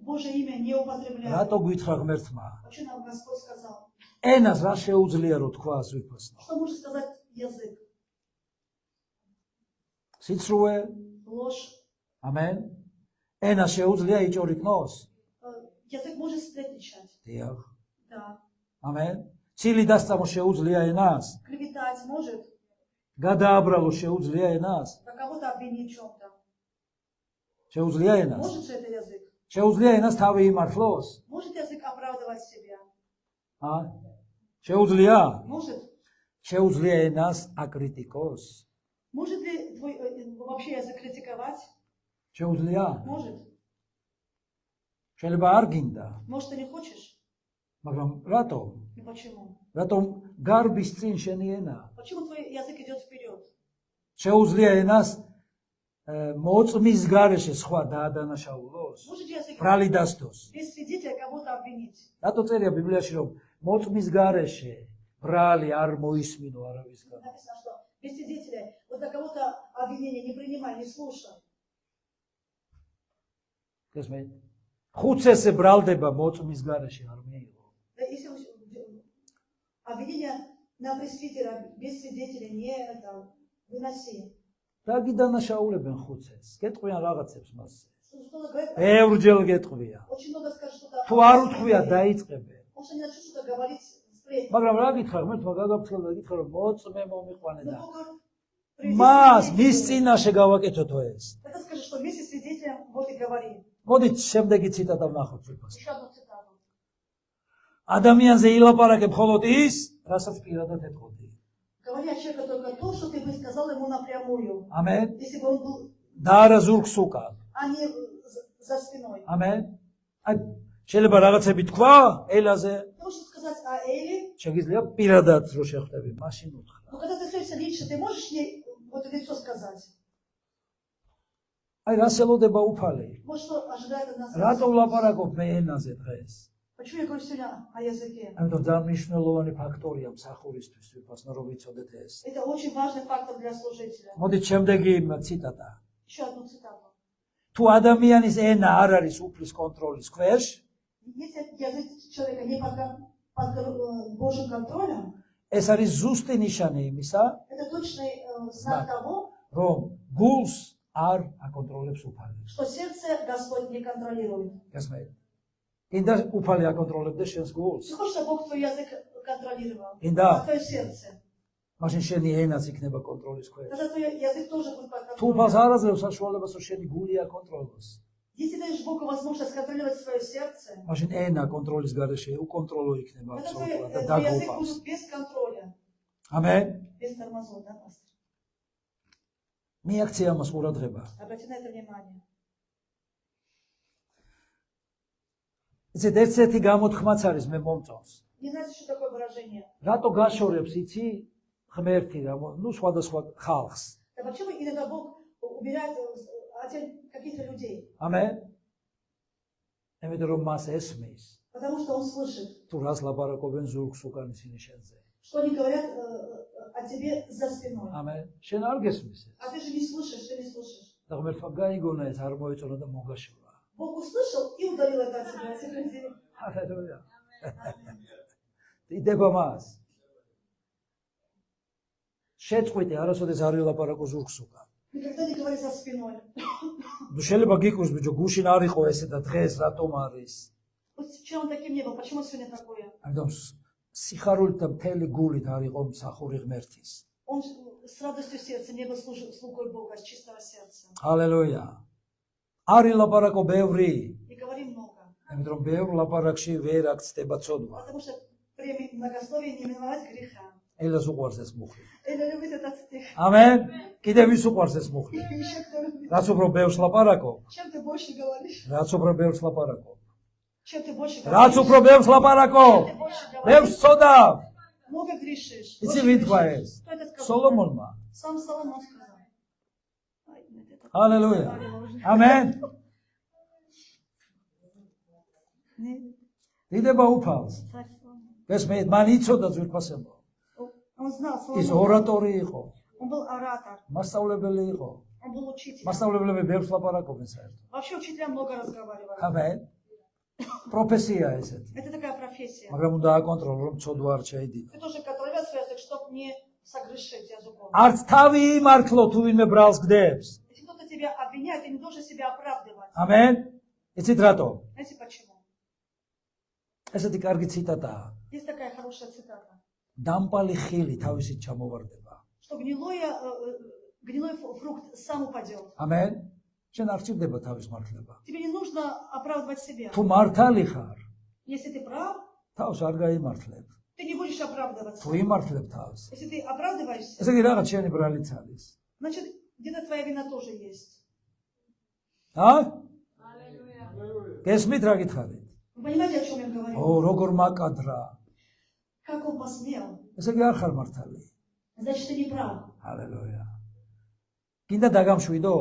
Божье имя не употребляй. რატო გითხრა ღმერთმა? Почему нам Господь сказал? ენას რა შეუძლია რო თქვა ზვიფასნო? Что может сказать язык? სიცრუე, Ложь. ამენ. ენა შეუძლია იჭორიკნოს? Язык может сплетничать. დიახ. Да. ამენ. ცილი დასწამო შეუძლია ენას? Клеветать может. გადააბრალო შეუძლია ენას? Да кого-то обвинить в чем-то. შეუძლია ენას? Может же это язык? შეუძლია ენას თავი იმართლოს? Может язык оправдывать себя? შეუძლია? Может? შეუძლია ენას აკრიტიკოს? Может ли твой вообще язык критиковать? შეუძლია? Может. შეიძლება არ გინდა, Может, ты не хочешь? მაგრამ რატო? И почему? რატომ გარბის წინ შენი ენა? Почему твой язык идет вперед? შეუძლია ენას მოწმის გარეშე სხვა დაადანაშაულოს? Может язык ბრალი დასდოს? без свидетеля кого-то обвинить? რატო წერია ბიბლიაში რომ მოწმის გარეშე ბრალი არ მოისმინო არავისგან? Написано, что без свидетеля вот на кого-то обвинения не принимай, не слушай. გესმით? ხუცესე ბრალდება მოწმის გარეშე არ მიიღო. Да, если обвинение на пресвитера без свидетеля не выноси. დაგიდანაშაულებენ ხუცეს. გეტყვიან რაღაცებს მასზე. Что-то говорит, ბევრჯერ გეტყვია. очень много скажет что-то. თუ არ უთქვია დაიწყებენ. Может, они начнут что-то говорить сплетни. მაგრამ რა გითხრა ღმერთმა გაგაფრთხილდა და გითხრა რომ მოწმე მომიყვანე Но და Бог მას говорит, მის წინაშე გავაკეთოთო ეს. тогда скажи, что вместе с свидетелем вот и говори. მოდით შემდეგი ციტატა ვნახოთ უფას. Еще одну цитату. ადამიანზე ილაპარაკებ მხოლოდ ის, რასაც პირადად ეთყოდი. Говори о человеке только то, что ты бы сказал ему напрямую. ამენ. Если бы он был, და არა ზურგს უკან. а не за спиной. ამენ. აი შეიძლება რაღაცები თქვა ელაზე, Ты можешь сказать о Эле, შეგიძლია პირადად რო შეხვდები, მაშინ უთხრა. но когда ты встретишься лично, ты можешь ей вот это лицо сказать? აი რას ელოდება უფალი? Вот что ожидает от нас. რატო ვლაპარაკობ მე ენაზე დღეს? Почему я говорю сегодня о языке? ამიტომ ძალიან მნიშვნელოვანი ფაქტორია მსახურისთვის ვიფასნო რომ ვიცოდეთ ეს. Это очень важный фактор для служителя. მოდით შემდეგი ციტატა. Еще одну цитату. თუ ადამიანის ენა არ არის უფლის კონტროლის ქვეშ, Если язык человека не под Божьим контролем, ეს არის ზუსტი ნიშანი იმისა, это точный знак того, რომ გულს არ აკონტროლებს უფალი. что сердце Господь не контролирует. გასმენთ? კიდე უფალი აკონტროლებდეს შენს გულს. Ты хочешь, чтобы Бог твой язык контролировал? Да. А твое сердце? მაშინ შენი ენაც იქნება კონტროლის ქვეშ. Тогда твой язык тоже будет под თუ контролем. უფალს არ აძლევს საშუალებას, რომ შენი გული აკონტროლოს, Если ты даешь Богу возможность контролировать свое сердце, მაშინ ენა კონტროლის გარეშე უკონტროლო იქნება тогда აბსოლუტურად და твой язык დაგუპავს. будет без контроля, ამენ. без тормозов, да, пастор? მიაქცია ამას ყურადღება. Обрати на это внимание. იცით, ერთ-ერთი გამოთქმაც არის მე მომწონს. Не знаете, что такое выражение? რატო გაშორებს იცი ღმერთი რა, სხვადასხვა ხალხს. Да почему иногда Бог убирает каких-то людей? ამენ. იმიტომ რომ მას ესმის, Потому что Он слышит, თუ რას ლაპარაკობენ ზურგს უკან ისინი შენზე. что они говорят о тебе за спиной. ამენ. შენ არ გესმის ეს. А ты же не слышишь, ты не слышишь. და ღმერთმა გაიგონა ეს არ მოეწონა და მოგაშორა. Бог услышал и удалил это от тебя, этих людей. ჰალელუია. იდება მას. შეწყვიტე, არასოდეს არ ვილაპარაკო ზურგს უკან. Никогда не говори за спиной. ნუ შეიძლება გიკვირს ბიჭო, გუშინ არ იყო ესე და დღეს რატომ არის? Вот вчера он таким не был, почему сегодня такое? ამიტომ სიხარულით და მთელი გულით არ იყო მსახური ღმერთის. Он с радостью сердца не был слугой Бога, с чистого сердца. ჰალელუია. არ ილაპარაკო ბევრი, Не говори много. იმიტომ რომ ბევრ ლაპარაკში ვერ აქცდება ცოდვა. Потому что при многословии не миновать греха. ელას უყვარს ეს მუხლი. Эля любит этот стих. ამენ. კიდევ ვის უყვარს ეს მუხლი? Еще кто любит. რაც უფრო ბევრს ლაპარაკო, Чем ты больше говоришь? რაც უფრო ბევრს ლაპარაკო. Чем ты больше რაც говоришь? უფრო ბევრს ლაპარაკო, Ты больше ბევრს говоришь. ცოდავ. Много грешишь. იცი Больше ვინ თქვა грешишь. ეს? Кто это сказал? სოლომონმა. Сам Соломон сказал. Ай, нет, это- ჰალელუია. Говорила уже. ამენ. Нет, დიდება უფალს. царь Соломон. გესმით, მან იცოდა ძვირფასებო. Он знал, ის Соломон. ორატორი იყო, Он был оратор. მასწავლებელი იყო. Он был учитель. მასწავლებლები ბევრს ლაპარაკობენ საერთოდ. Вообще учителя много разговаривали. ამენ. პროფესია ესეთი. Это такая профессия. მაგრამ უნდა აკონტროლო, რომ ცოდვა არ შეედინა. Ты тоже контролировать свой язык, чтобы не согрешить языком. არც თავი იმართლო თუ ვინმე ბრალს გდებს. Если кто-то тебя обвиняет, ты не должен себя оправдывать. ამენ. იცით რატო? Знаете почему? ესეთი კარგი ციტატაა. Есть такая хорошая цитата, დამპალი ხილი თავისით ჩამოვარდება. что гнилой фрукт сам упадет. ამენ. შენ არ ჭირდება თავის მართლება. Тебе не нужно оправдывать себя. თუ მართალი ხარ, Если ты прав, თავს არ გაიმართლებ. ты не будешь оправдываться. თუ იმართლებ თავს, Если ты оправдываешься, ესე იგი რაღაც შენი ბრალიც არის. значит, где-то твоя вина тоже есть. ა? გესმით რა გითხარით? Вы понимаете, о чем я говорю? ო, როგორ მაკადრა. Как он посмел? ესე იგი არ ხარ მართალი. Значит, ты не прав. ჰალელუია. კიდე დაგამშვიდო?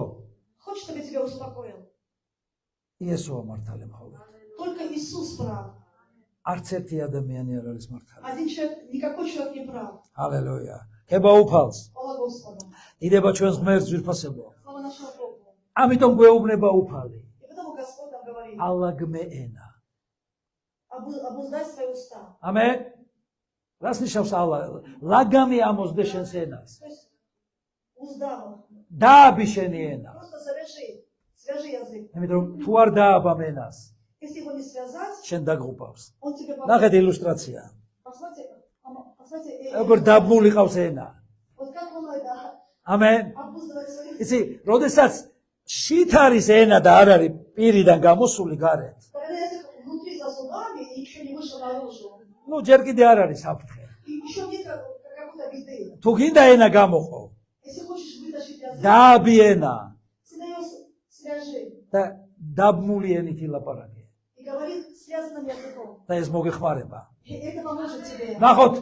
Хочешь, чтобы я тебя успокоил? იესოა მართალი მხოლოდ. Только Иисус прав. არც ერთი ადამიანი არ არის მართალი. Один человек, никакой человек не прав. ჰალელუია. ხება უფალს. Слава Господу. იდება ჩვენს ღმერთს ძვირფასებო. Слава нашему Богу. ამიტომ გვეუბნება უფალი. И потому Господь нам говорит, ალაგმე ენა. обуздай свои уста. ამენ. რას ნიშნავს ალა? ლაგამი ამოსდე შენს ენას. То есть уздав. დააბი შენი ენა. Просто свяжи язык. იმიტომ თუ არ დააბამ ენას, Если его не связать, შენ დაგღუპავს. он тебе ნახეთ ილუსტრაცია. Посмотрите, როგორ დაბმული ყავს ენა. вот как он это ამენ. обуздывает свои იცი, როდესაც შით არის ენა და არ არის პირიდან გამოსული გარეთ. Когда язык внутри за зубами и еще не вышел наружу. ნუ ჯერ კიდე არ არის საფრთხე. И еще нет какой-то беды. თუ გინდა ენა გამოყო, Если хочешь вытащить язык, დააბი ენა всегда его свяжи. და დაბმული ენით ილაპარაკე. И говори связанным языком. და ეს მოგეხმარება. И это поможет тебе. ნახოთ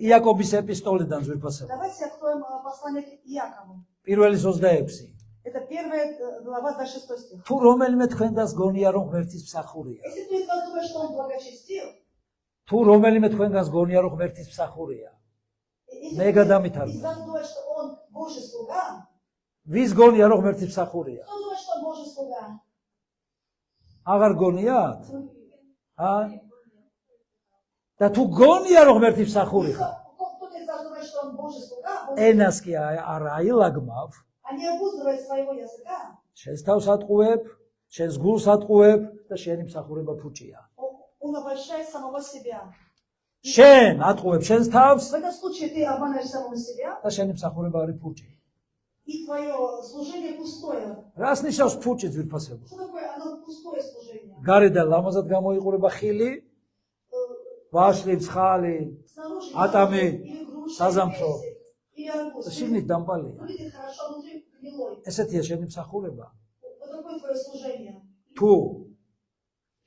იაკობის ეპისტოლიდან ძვირფასება. Давайте откроем послание к Иакову. პირველი 26. Это первая глава, 26 стих. თუ რომელიმე თქვენგანს გონია რომ ღმერთის მსახურია. Если кто из вас думает, что он благочестив, თუ რომელიმე თქვენგანს გონია რომ ღმერთის მსახურია. если მე кто გადამითარგმნე. из вас думает, что он Божий слуга, ვის გონია რომ ღმერთი მსახურია? Кто думает, что Божий слуга? აღარ გონიათ? და თუ გონია რომ ღმერთი მსახური ხარ, Кто-то из вас думает, что он Божий слуга, ენას კი არ აილაგმავ, а не обуздывает своего языка. შენს თავს ატყუებ, შენს გულს ატყუებ და შენი მსახურება ფუჭია. Он обольщает самого себя. შენ ატყუებ შენს თავს В этом случае ты обманываешь самого себя, და შენი მსახურება არის ფუჭი. и твое служение пустое. რას ნიშნავს ფუჭი ძვირფასებო? Что такое оно пустое служение? გარედან ლამაზად გამოიყურება ხილი, ვაშლი, ცხალი, Снаружи атами, или груши, сазампро. или персик, или арбуз. და შიგნით დამპალია. Выглядит хорошо, внутри гнилой. ესეთია შენი მსახურება. Вот такое твое служение. თუ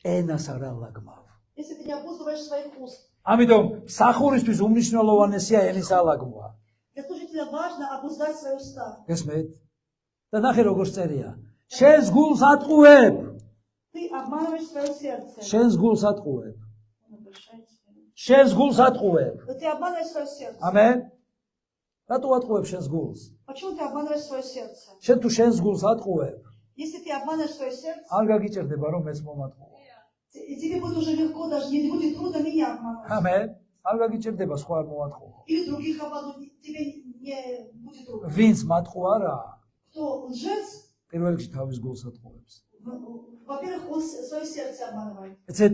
ენას არ ალაგმავ. Если ты не обуздываешь своих уст. ამიტომ მსახურისთვის უმნიშვნელოვანესია ენის ალაგმვა. Для служителя важно обуздать свои уста. გესმით? და ნახე როგორც წერია. შენს გულს ატყუებ. Ты обманываешь свое сердце. შენს გულს ატყუებ. Он обольщает себя. შენს გულს ატყუებ. Ты обманываешь свое сердце. ამენ? რატო ატყუებ შენს გულს? Почему ты обманываешь свое сердце? შენ თუ შენს გულს ატყუებ, Если ты обманываешь свое сердце, არ გაგიჭირდება რომ მეც მომატყუო. и тебе будет уже легко, даже не будет трудно меня обманывать. ამენ? არ გაგიჭირდება სხვა არ მომატყუო. Или других обмануть тебе не будет трудно. ვინც მატყუარა, Кто лжец, პირველ რიგში თავის გულს ატყუებს. во-первых, он свое сердце обманывает. ეცეთ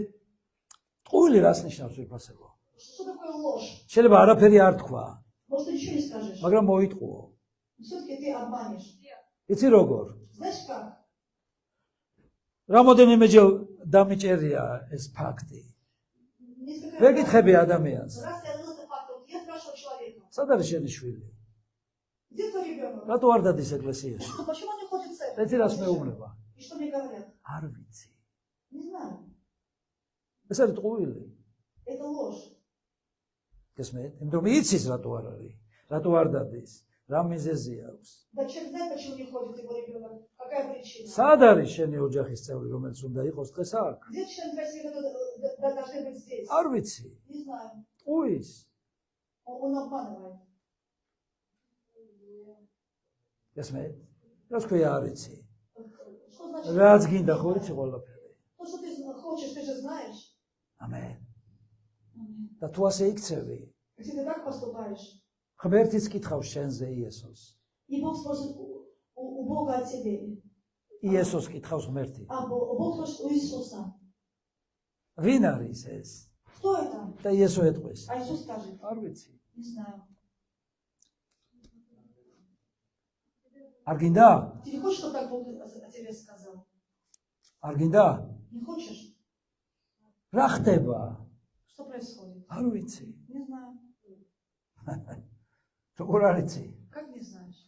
ტყუილი რას ნიშნავს ვიფასებო? Что такое ложь? შეიძლება არაფერი არ თქვა, Может, ты ничего не скажешь. მაგრამ მოიტყუო. Но все-таки ты обманешь. იცი როგორ? Знаешь как? რამოდენიმეჯერ დამიჭერია ეს ფაქტი. Несколько ვერ გითხები ადამიანს, раз я задал этот факт, вот я спрашиваю человека, სად არის შენი შვილი? где твой ребенок? რატო არ დადის ეკლესიაში? Почему он не ходит в церковь? ეცი რას მეუბნება? И что мне говорят? არ ვიცი. Не знаю. ეს არის ტყუილი. Это ложь. გესმით? იმიტომ რომ იცის რატო არ არის, რატო არ დადის, რა მიზეზი აქვს. Да человек знает, почему не ходит его ребенок. Какая причина? სად არის შენი ოჯახის წევრი, რომელიც უნდა იყოს დღეს აქ? Где член твоей семьи, которые должны быть здесь? არ ვიცი. Не знаю. ტყუის. Он обманывает. გესმით? რა თქვია არ იცი? Что значит? რაც გინდა ხო იცი ყველაფერი. То, что ты хочешь, ты же знаешь. ამენ. და თუ ასე იქცევი, Если ты так поступаешь, ღმერთიც კითხავს შენზე იესოს. и Бог спросит у Бога от тебя. იესოს კითხავს ღმერთი. А Бог спросит у Иисуса. ვინ არის ეს? Кто это? და იესო ეტყვის. А Иисус скажет, არ ვიცი. не знаю. არ გინდა? Ты не хочешь, чтобы так Бог о тебе сказал? არ გინდა? Не хочешь? რა ხდება? Что происходит? არ ვიცი. Не знаю. როგორ არ იცი? Как не знаешь?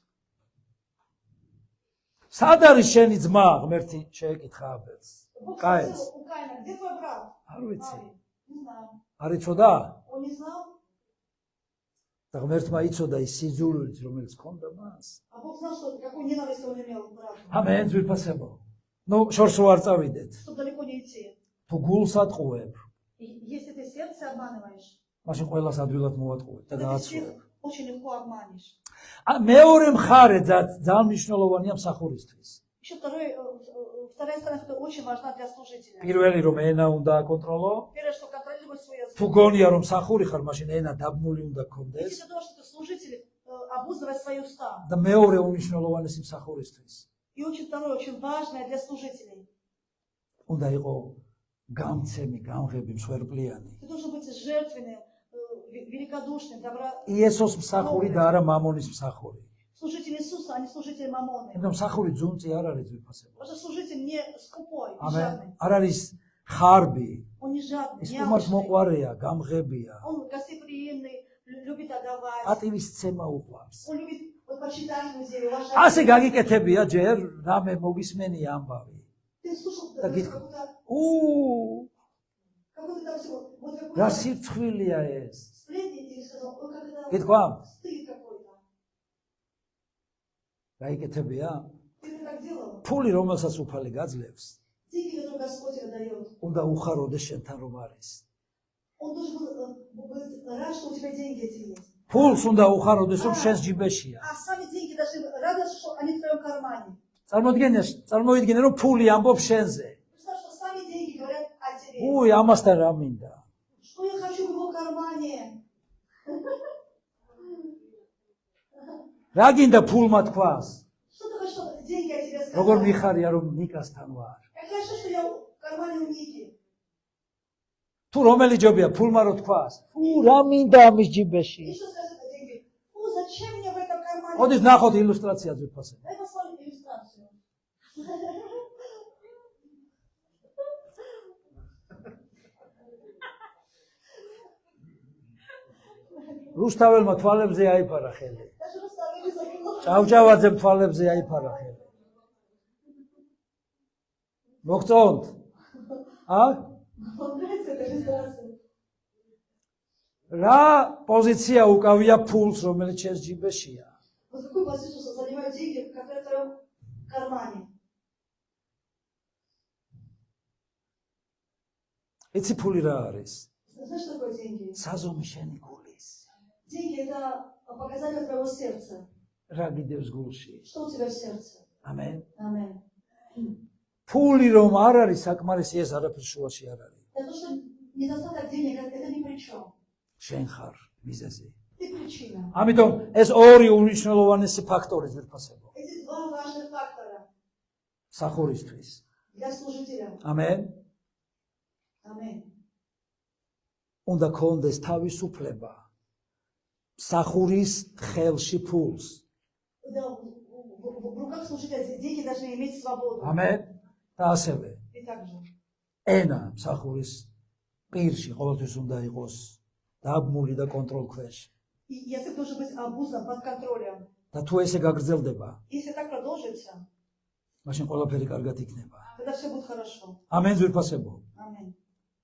სად არის შენი ძმა? ღმერთი შეეკითხა აბელს. Бог კაინს. спросил у Каина, где твой брат? არ ვიცი. Авель. Не знаю. არ იცოდა? Он не знал? და ღმერთმა იცოდა ის სიძულვით, რომელიც ჰქონდა მას. А Бог знал, что какую ненависть он имел к брату. ამენ ძვირფასებო. ნუ შორს ვარ წავიდეთ. Чтобы далеко не идти. თუ გულს ატყუებ, И если ты сердце обманываешь, მაშინ ყველას ადვილად მოვატყუებ და тогда ты დააცვევ. всех очень легко обманешь. მეორე მხარე ძალიან მნიშვნელოვანია მსახურისთვის. Еще вторая сторона, которая очень важна для служителя. პირველი რომ ენა უნდა აკონტროლო, Первое, что контролировать свой язык. თუ გონია რომ მსახური ხარ, მაშინ ენა დაბმული უნდა Если გქონდეს ты думаешь, что ты служитель, обуздывать свои уста. და მეორე უმნიშვნელოვანესი მსახურისთვის И очень второе, очень важное для служителей. უნდა იყო გამცემი, გამღები, მსხვერპლიანი. Ты должен быть жертвенным, великодушным, добра. იესოს მსახური და არა მამონის მსახური. Служитель Иисуса, а не служитель Мамоны. იმიტომ მსახური ძუნწი არ არის ძვირფასება. Потому что служитель не скупой, не ამენ жадный. არ არის ხარბი, Он не жадный, ის не უმარს алчный. მოყვარია, გამღებია. Он гостеприимный, любит отдавать. პატივისცემა უყვარს. Он любит почитать музей, уважать. ასე გაგიკეთებია ჯერ რამე მოგისმენია ამბავი. Ты слушал Так и- какую-то там всего, вот რა какой-то სირცხვილია ეს? сплетни, ты сказал, ой, как это კითხვა? стыд какой-то. გაიკეთებია? Ты так делал? ფული რომელსაც უფალი გაძლევს, Деньги, которые Господь тебе дает, უნდა უხაროდეს შენთან რომ არის. он должен быть рад, что у тебя деньги эти есть. ფულს უნდა უხაროდეს რომ შენს ჯიბეშია. А сами деньги должны радость, что они в твоем кармане. წარმოიდგინე რომ ფული ამბობს შენზე. Представь, что сами деньги говорят о тебе. უй, ამასთან რა მინდა? Что я хочу в его кармане? რა გინდა ფულმა თქვას? Что ты хочешь, чтобы деньги о тебе როგორ сказали? მიხარია რომ ნიკასთან ვარ? Как хорошо, что я в кармане у Ники. თუ რომელი ჯობია ფულმა რო თქვას? რა მინდა ამის ჯიბეში? И что скажет о деньги? Зачем мне в этом кармане? ოდით ნახოთ ილუსტრაციას ვიფასებ. Дай посмотрим иллюстрацию. რუსთაველმა თვალებზე აიფარა ხელი. Даже расставили за углом. ჭავჭავაძემ თვალებზე აიფარა ხელი. მოგწონთ? Вам нравится эта иллюстрация? რა პოზიცია უკავია ფულს, რომელიც შენს ჯიბეშია? Вот какую позицию занимают деньги, которые в твоем кармане? იცი ფული რა არის? Знаешь, что такое деньги? საზომი შენი გულის. Деньги – это показатель твоего сердца. რა გიდევს გულში? Что у тебя в сердце? ამენ. Амин. ფული რომ არ არის საკმარისი, ეს არაფერს შუაში არ არის. Это что недостаток денег, это ни при чем. შენ ხარ მიზეზი. Ты причина. ამიტომ ეს ორი უნიშნელოვანესი ფაქტორი ძირფასებო. Эти два важных фактора სახურისთვის. для служителя. ამენ. Амин. უნდა კონდეს თავისუფლება სახურის ხელში ფულს. Да, в руках служителя деньги должны иметь свободу. ამენ. და ასევე И также. ენა სახურის პირში ყოველთვის უნდა იყოს დაბმული და კონტროლ ქვეშ. И язык должен быть обуздан, под контролем. და თუ ესე გაგრძელდება, Если так продолжится, მაშინ ყველაფერი კარგად იქნება. тогда все будет хорошо. ამენ ძვირფასებო. Амин.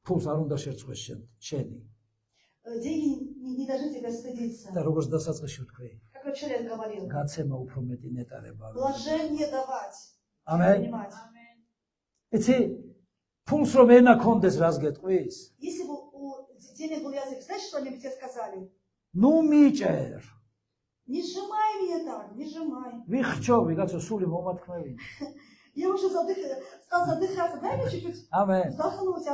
ფულს არ უნდა შერწყვეს შენი. Деньги не должны тебя стыдиться. და როგორც დასაწყისში ვთქვი, Как вчера я говорил. გაცემა უფრო მეტი ნეტარება. Блажение давать. ამენ. Принимать. იცი, ფულს რომ ენა კონდეს, რას გეტყვის? Если бы у денег был язык, знаешь, что они бы тебе сказали? ნუ მიჭერ. Не сжимай меня так, не сжимай. ვიხრჩო, ვიღაცა სული მომათქმევინა. Я уже стал задыхаться. Дай мне чуть-чуть ამენ. вздохнуть,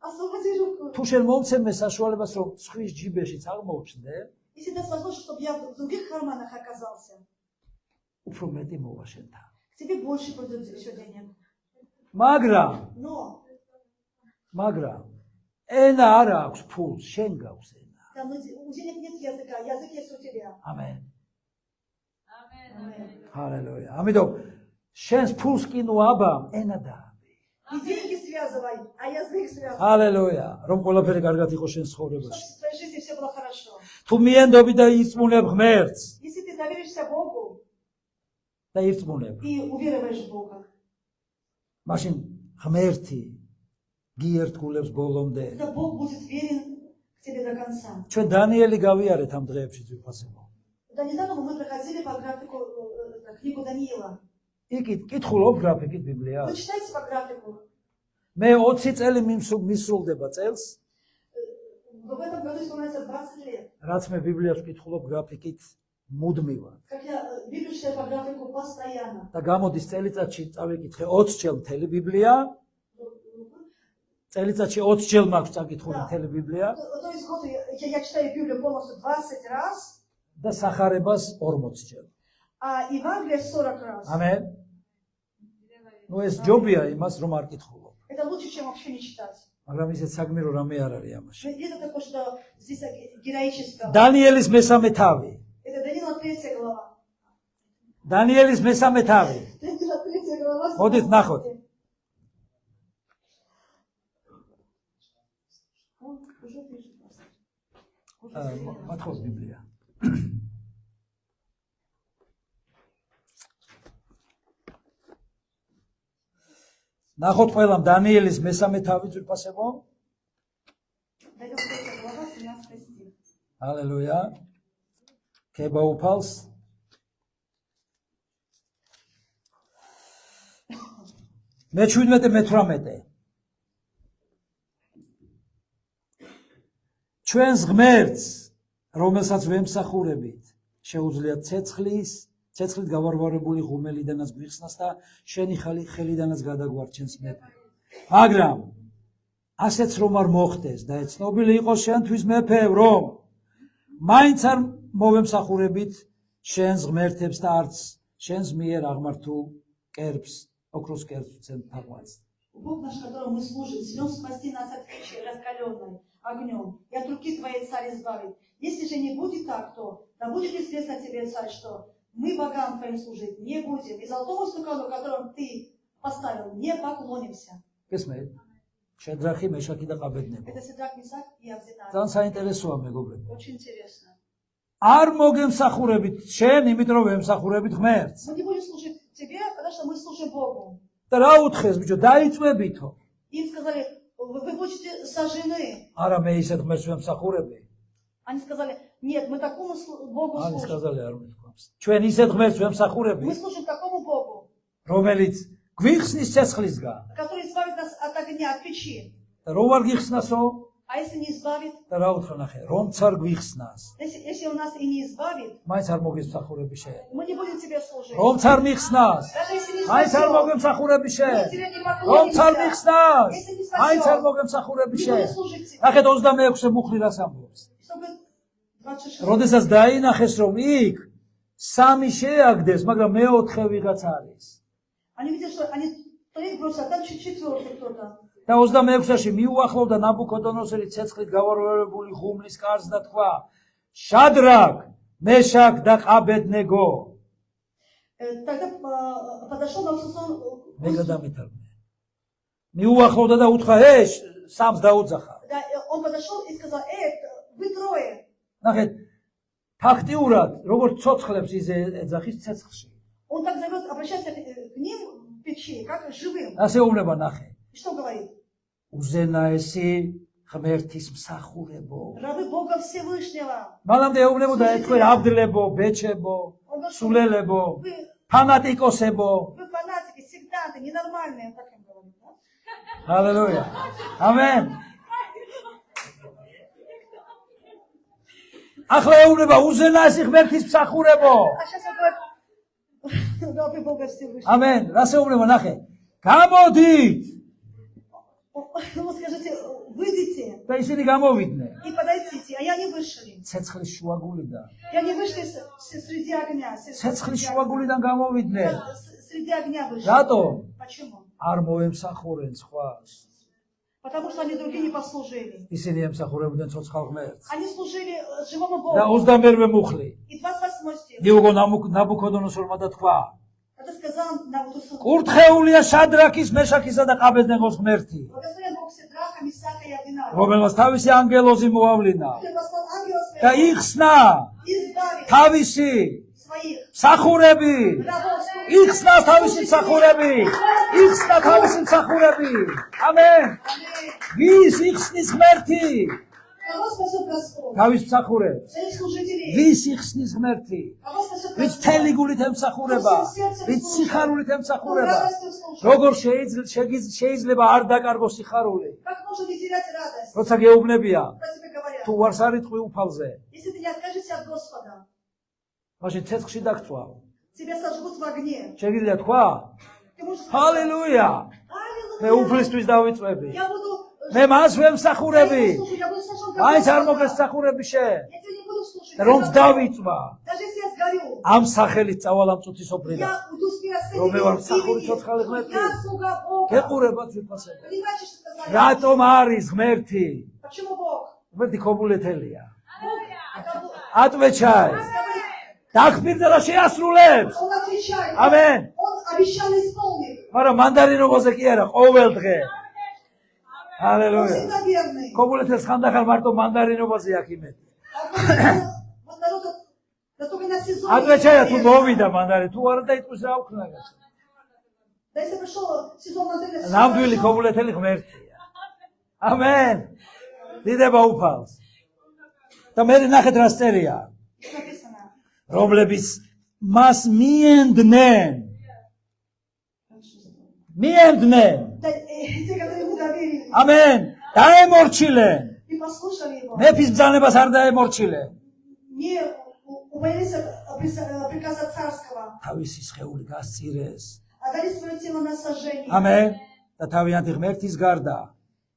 освободи руку. თუ შენ მომცემე საშუალებას, რომ სხვის ჯიბეშიც აღმოჩნდე, Если даст возможность, чтобы я в других карманах оказался, უფრო მეტი მოვა შენთან. к тебе больше придет еще денег. მაგრამ Но ენა არ აქვს ფულს, შენ გაქვს ენა. там у денег нет языка, язык есть у тебя. ამენ. Амин. ჰალელუია. ამიტომ შენს ფულს კი ნუ აბამ ენა დააბი. И деньги связывай, а язык связывай. ჰალელუია. რომ ყველაფერი კარგად იყოს შენ Чтобы ცხოვრებაში. в твоей жизни все было хорошо. თუ მიენდობი და ირწმუნებ ღმერთს Если ты доверишься Богу და ირწმუნებ, и уверуешь в Бога, მაშინ ღმერთი გიერთგულებს ბოლომდე. тогда Бог будет верен к тебе до конца. ჩვენ დანიელი გავიარეთ ამ დღეებში ძვირფასებო. Да, недавно мы проходили по графику книгу Даниила. იქით კითხულობ გრაფიკით ბიბლიას. Вы читаете по графику? მე 20 წელი მისრულდება წელს, В этом году исполняется 20 лет. რაც მე ბიბლიას ვკითხულობ გრაფიკით მუდმივად. Как я Библию читаю по графику постоянно. და გამოდის წელიწადში წავიკითხე 20 ჯერ მთელი ბიბლია, წელიწადში 20 ჯერ მაქვს წაკითხული მთელი ბიბლია То есть год я читаю Библию полностью 20 раз, და სახარებას 40 ჯერ. а Евангелие 40 раз. ამენ. ნუ ეს ჯობია იმას რომ არ კითხულობ. Это лучше, чем вообще не читать. მაგრამ ისეთ საგმირო რამე არ არის ამაში. Нет такого, что здесь героического. დანიელის მესამე თავი. Это Даниила 3 глава. დანიელის მესამე თავი. Даниила 3 глава. მოდით ნახოთ. Уже пишет. მათხოვს ბიბლია. ნახოთ ყველამ დანიელის მესამე თავი ძვირფასებო. Даниила 3 глава, 17 стих. ჰალელუია. ქება უფალს. მე-17-მე-18. ჩვენს ღმერთს, რომელსაც ვემსახურებით, შეუძლიათ ცეცხლის, ცეცხლით გავარვარებული ღუმელიდანაც გვიხსნას და შენი ხელიდანაც გადაგვარჩენს მეფე. მაგრამ ასეც რომ არ მოხდეს და ეცნობილი იყოს შენთვის მეფე, რომ მაინც არ მოვემსახურებით შენს ღმერთებს და არც შენს მიერ აღმართულ კერპს, ოქროს კერპს ვცემ თაყვანს. Бог наш, которому мы служим, силен спасти нас от печи, раскаленной огнем, и от руки твоей, царь, избавить. Если же не будет так, то да будет известно тебе, царь, что мы богам твоим служить не будем, и золотому стукану, которым ты поставил, не поклонимся. გესმით? შედრახი, მეშაკი და ყაბედნეგო. Это Сидрах, Мисак и Авдинар. ძალიან საინტერესოა მეგობრებო. Очень интересно. არ მოგემსახურებით შენ, იმიტომ რომ ვემსახურებით ღმერთს. Мы не будем служить тебе, потому что мы служим Богу. და რა უთხრეს ბიჭო, დაიწვებითო. Им сказали, вы будете сожжены. არა მე ისეთ ღმერთს ვემსახურები. Они сказали, нет, мы такому Богу არის служим. сказали არ მეთქვამს. ჩვენ ისეთ ღმერთს ვემსახურები, Мы служим такому Богу, რომელიც გვიხსნის ცეცხლისგან. который избавит нас от огня, от печи. და რომ არ გიხსნასო? А если не избавит, და რა უთხრა ნახე, რომც არ გვიხსნას, если он нас и не избавит, მაინც არ მოგემსახურები შენ. мы не будем тебе служить. რომც არ მიხსნას, Даже если не მაინც არ спасет, მოგემსახურები შენ. мы тебе не რომც არ поклонимся. მიხსნას, Если не მაინც არ спасет, მოგემსახურები не შენ. будем служить тебе. ნახეთ 26-ე მუხლი რას ამბობს. Чтобы 26. როდესაც დაინახეს რომ იქ სამი შეაგდეს, მაგრამ მეოთხე ვიღაც არის. Они видят, что они троих бросят, а там четвертый кто-то. და 26-ში მიუახლოვდა ნაბუქოდონოსორი ცეცხლით გავარვარებული ღუმლის კარს და თქვა: შადრაკ, მეშაკ და ყაბედნეგო. Тогда подошел Навусофон. მე გადამითარგმნე. მიუახლოვდა და უთხრა: სამს დაუძახა. Да, он подошел и сказал, вы трое. ნახეთ, ფაქტიურად, როგორც ცოცხლებს ის ეძახის ცეცხლში. Он так зовет, обращается к ним, печи, как к живым. ასე უნება ნახე. Что говорит? უზენაესი ღმერთის მსახურებო. Рабы Бога Всевышнего. მანამდე ეუბნებოდა ეთქვენ აბდლებო, ბეჩებო, სულელებო, ფანატიკოსებო. Вы фанатики, сектанты, ненормальные, так им говорит. Да? ჰალელუია. ამენ. ახლა ეუბნება უზენაესი ღმერთის მსახურებო. А сейчас он говорит, рабы Бога Всевышнего. ამენ. რას ეუბნება ნახე. გამოდით Ну скажите, выйдите და ისინი გამოვიდნენ. и подойдите, а я не вышли. ცეცხლის შუაგულიდან. Я не вышли среди огня. ცეცხლის შუაგულიდან გამოვიდნენ. Среди огня вышли. რატო? Почему? არ მოემსახურენ სხვას. Потому что они другие не послужили. ისინი ემსახურებდნენ ცოცხალ ღმერთს. Они служили живому და Богу. 28-ე მუხლი. И 28 стих. მიუგო ნაბუქოდონოსორმა და თქვა: Это сказал Навусофон. კურთხეულია შადრაქის, მეშაკისა და ყაბედნეგოს ღმერთი, Благословен Бог Сидраха, Мисака и Авдинара. რომელმაც თავისი ანგელოზი მოავლინა Который послал ангелов და своих, იხსნა избавил თავისი своих მსახურები, рабов. იხსნა თავისი მსახურები, იხსნა თავისი მსახურები. ამენ. ვის იხსნის ღმერთი? Кого спасет Господь? თავის მსახურებს. Своих служителей. ვის იხსნის ღმერთი? Кого спасет ვის Господь? მთელი გულით ემსახურება, ვის სიხარულით ემსახურება. როგორ შეიძლება არ დაკარგოს სიხარული? Как можно не терять радость? როცა გეუბნებია, Когда тебе говорят, თუ არ სარიტყვი უფალზე, если ты не откажешься от Господа, მაშინ ცეცხლში დაგწვა. тебя сожгут в огне. შეგიძლია თქვა: Ты можешь сказать, ჰალელუია! მე аллилуйя, უფლისთვის დავიწვევი. я буду მე მას ვემსახურები. я буду сожжен как მაინც არ Господа. მოგესახურები შენ. Я тебя не буду слушать. რომც დავიწვა. Даже если я сгорю, ამ სახელით წავალ ამ წუთისობრიდან. я уйду с мира с Რომ მე ვარ этим მსახური именем, ცოცხალი что ღმერთი. я слуга Бога. გეყურებათ ვიფასება. Не иначе, что сказали. რატომ არის ღმერთი? Почему Бог? ღმერთი ქობულეთელია. Бог, это Бог. ატვეჩაი. Говорит, დახბირდა და შეასრულებს. Он отвечает. ამენ. Он обещал исполнить. მაგრამ მანდარინობაზე კი არა, ყოველ დღე. Он ჰალელუია. всегда верный. ქობულეთელს ხანდახან მარტო მანდარინობაზე აქვს იმედი. Вот народ, да только на сезон. ატვეჩაია თუ მოვიდა мандარი, თუ არა დაიტყვის რა უქნა გას. Да если пришел сезон мандарина. ნამდვილი ქობულეთელი ღმერთია. ამენ. დიდება უფალს. და მე ნახეთ რა წერია. Написано. რომლებიც მას მიენდნენ. მიენდნენ. Да, те, которые ему доверили ამენ. დაემორჩილენ. и послушали его, მეფის ბრძანებას არ დაემორჩილენ. не убоялись приказа царского, თავისი სხეული გასწირეს. отдали свое тело на сожжение. ამენ. და თავიანთი ღმერთის გარდა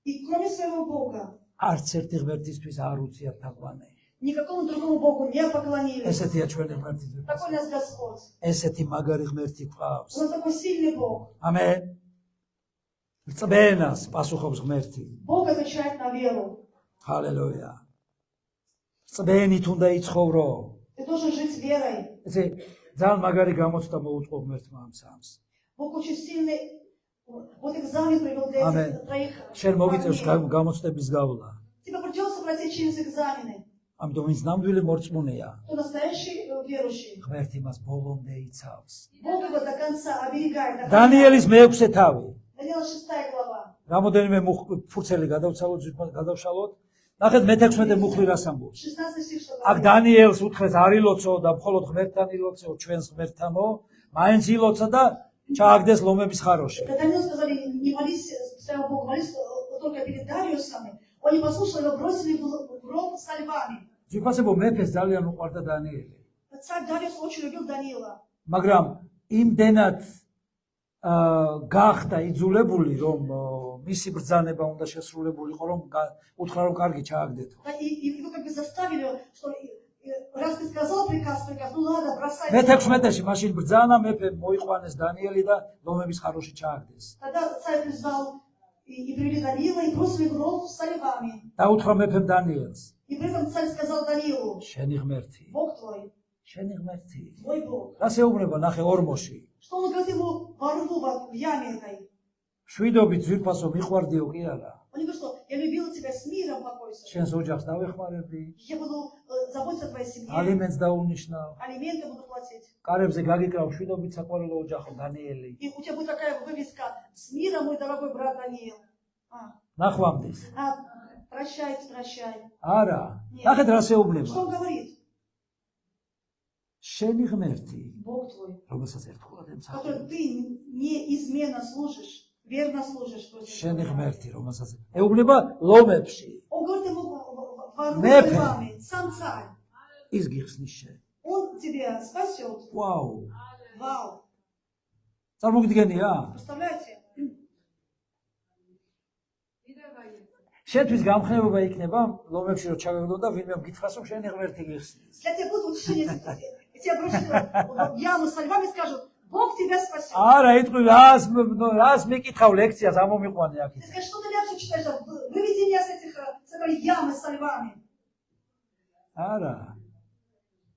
И кроме своего Бога, არც ერთი ღმერთისთვის არ უწიათ თაგვანე. никакому другому Богу не поклонились. ესეთია ჩვენი ღმერთი ძვირფასი. Такой наш Господь. ესეთი მაგარი ღმერთი გვყავს. У нас такой сильный Бог. ამენ. რწმენას პასუხობს ღმერთი. Бог отвечает на веру. ჰალელუია. რწმენით უნდა იცხოვრო. Ты должен жить верой. ესე ძალიან მაგარი გამოცდა მოუწყო ღმერთმა ამ სამს. Бог очень сильный. Вот экзамен привел для Аминь. этих троих. შენ მოგიწევს парней. გამოცდების გავლა. Тебе придется пройти через экзамены. ამიტომ ვინც ნამდვილი მორწმუნეა, Кто настоящий верующий. ღმერთი მას ბოლომდე იცავს. Бог его до конца оберегает. დანიელის მეექვსე თავი. Даниила 6 глава. რამოდენიმე ფურცელი გადავშალოთ. ნახეთ მე-16 მუხლი რას ამბობს. 16 стих, что აქ говорит. დანიელს უთხრეს არ ილოცო და მხოლოდ ღმერთთან ილოცო, ჩვენს ღმერთთანო, მაინც ილოცა და ჩააგდეს ლომების ხაროში. Когда Даниилу сказали, не молись своему Богу, молись только перед Дариусом, он не послушал, его бросили в ров со львами. ძვირფასებო მეფეს ძალიან უყვარდა დანიელი. Царь Дариус очень любил Даниила. მაგრამ იმდენად გახდა იძულებული, რომ მისი ბრძანება უნდა შესრულებულიყო, რომ უთხრა რომ კარგი ჩააგდეთო. И его как бы заставили, что раз ты сказал приказ, ну ладно, бросай. მე-16-ში მაშინ ბრძანა მეფე მოიყვანეს დანიელი და ლომების ხაროში ჩააგდეს. Тогда царь призвал и привели Даниила и бросили в ров со львами. დაუთხრა მეფემ дანиელს, И при этом царь сказал Даниилу, შენი ღმერთი, Бог твой, შენი ღმერთი. твой Бог. რას ეუბნება, ნახე ორმოში. Что он говорит ему во рву, в яме этой. შვიდობით ძვირფასო მიყვარდიო კი არა. Он не говорит, что я любила тебя с миром, покойся. შენს ოჯახს დავეხმარები, Я буду заботиться о твоей семье, ალიმენტს დაუნიშნავ, алименты буду платить. კარებზე გაგიკრავ შვიდობით საყვარელო ოჯახო დანიელი. И у тебя будет такая вывеска с миром, мой дорогой брат Даниил. ნახვამდის. Прощайте, прощай. არა. ნახეთ რას Что ეუბნება. он говорит? შენი ღმერთი, Бог твой, რომელსაც ერთხელად ემსახურება. который ты неизменно служишь, верно служишь. против შენი него. ღმერთი, რომელსაც ეუბნება ლომებში. Он говорит ему во рву Мепе. с львами, сам царь. ის გიხსნის შენ. Он тебя спасет. ვაუ. Вау. წარმოგიდგენია? Представляете? შენთვის გამხნევება იქნება ლომებში რომ ჩაგაგდო და ვინმე მგითხრას რომ შენი ღმერთი გიხსნის. Для тебя будет утешение. И тебя бросят в яму со львами и скажут, Бог тебя спасет. არა, იტყვი რას მიკითხავ ლექციას ამომიყვანე აქ. Ты скажешь, что ты лекцию читаешь? Выведи меня с этой ямы со львами. არა.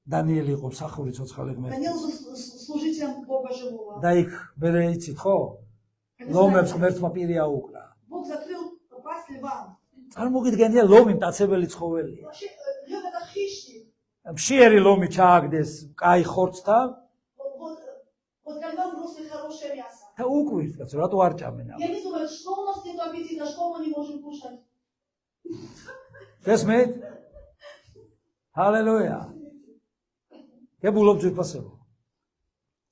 დანიელი იყო მსახური ცოცხალი ღმერთი. Даниил был служителем Бога живого. და იქ მერე იცით ხო? ლომებს ღმერთმა პირი აუკრა. Бог закрыл пасть львам. წარმოგიდგენია ლომი მტაცებელი ცხოველია. Вообще, лев это хищник. მშიერი ლომი ჩააგდეს კაი ხორცთან Вот ко львам бросили хорошее мясо. და უკვირს კაცო, რატო არ ჭამენ ამ? Я не думаю, что у нас нет аппетита, что мы не можем кушать. გესმით? ჰალელუია. გებულობ ძვირფასებო.